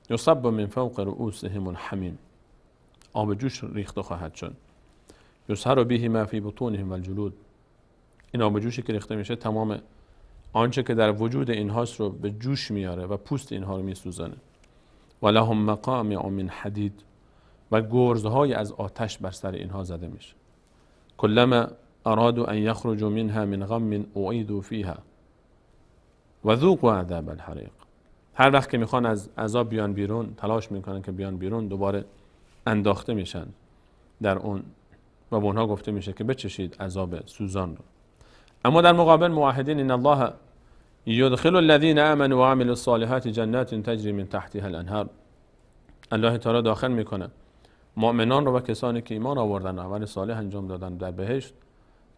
یصب من فوق رؤوسهم الحمیم، آب جوش ریخته خواهد شد. یسهر به ما فی بطونهم والجلود، این آب جوشی که ریخته میشه تمام آنچه که در وجود اینهاست رو به جوش میاره و پوست اینها رو میسوزانه. ولهم مقامع من حدید، و گرزهای از آتش بر سر اینها زده میشه. کلما ارادوا ان یخرجوا منها من غم اعیدوا فیها و ذوقوا عذاب الحریق. هر وقت که میخوان از عذاب بیان بیرون، تلاش میکنن که بیان بیرون، دوباره انداخته میشن در اون و به اونها گفته میشه که بچشید عذاب سوزان رو. اما در مقابل موحدین، ان الله یدخل الذین آمنوا وعملوا الصالحات جنات تجری من تحتها الانهار، الله تعالی داخل میکنه مؤمنان رو و کسانی که ایمان آوردن و عمل صالح انجام دادن در بهشت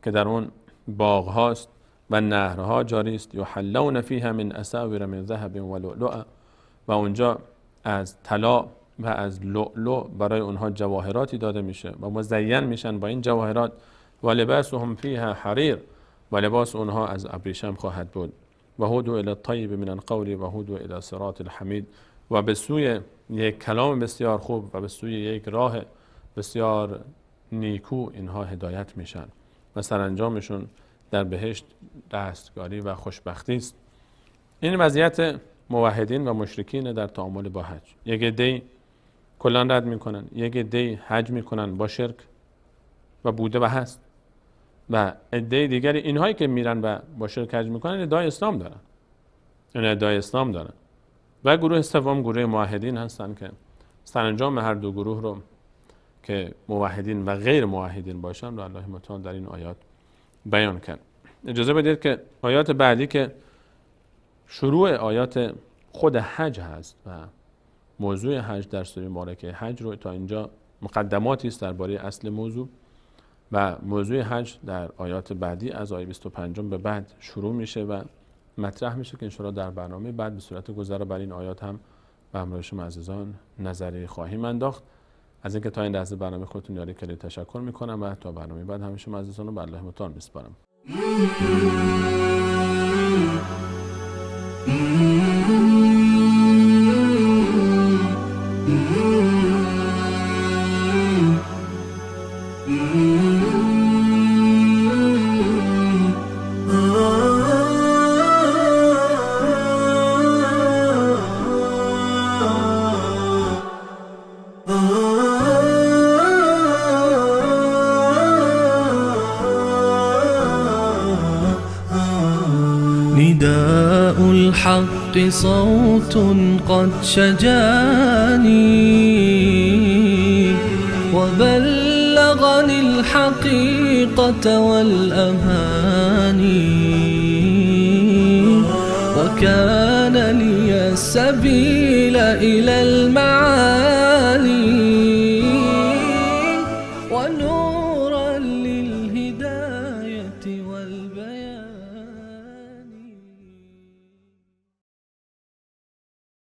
که در اون باغ هاست و نهرها جاری است. یحلون فیها من اساور من ذهب و لؤلؤ، و اونجا از طلا و از لؤلؤ برای اونها جواهراتی داده میشه و مزین میشن با این جواهرات. و لباسهم فیها حریر، و لباس اونها از ابریشم خواهد بود. و هدوا الی الطیب من القول و هدوا الی صراط الحمید، و به سوی یک کلام بسیار خوب و به سوی یک راه بسیار نیکو اینها هدایت میشن و سرانجامشون در بهشت دستگاری و خوشبختی است. این وضعیت موحدین و مشرکین در تعامل با حج. یک عده کلا رد میکنن، یک عده حج میکنن با شرک و بوده و هست، و عده دیگری اینهایی که میرن و با شرک حج میکنن ادعای اسلام دارن، یعنی ادعای اسلام دارن. و گروه سوم گروه موحدین هستن که سرانجام هر دو گروه رو که موحدین و غیر موحدین باشن رو الله متعال در این آیات بیان کرد. اجازه بدید که آیات بعدی که شروع آیات خود حج هست و موضوع حج در سوره مبارکه حج رو تا اینجا مقدماتی است درباره اصل موضوع، و موضوع حج در آیات بعدی از آیه 25 به بعد شروع میشه و مطرح میشه که انشاءالله در برنامه بعد به صورت گذرا بر این آیات هم به همراه شما عزیزان نظری خواهیم انداخت. از اینکه تا این لحظه برنامه خودتون یاری کردید تشکر میکنم و تا برنامه بعد همه شما عزیزان رو به الله متعال میسپارم. نداء الحق صوت قد شجاني وبلغني الحقيقة والأماني وكان لي السبيل إلى المعالي ونورا للهداية والبيان.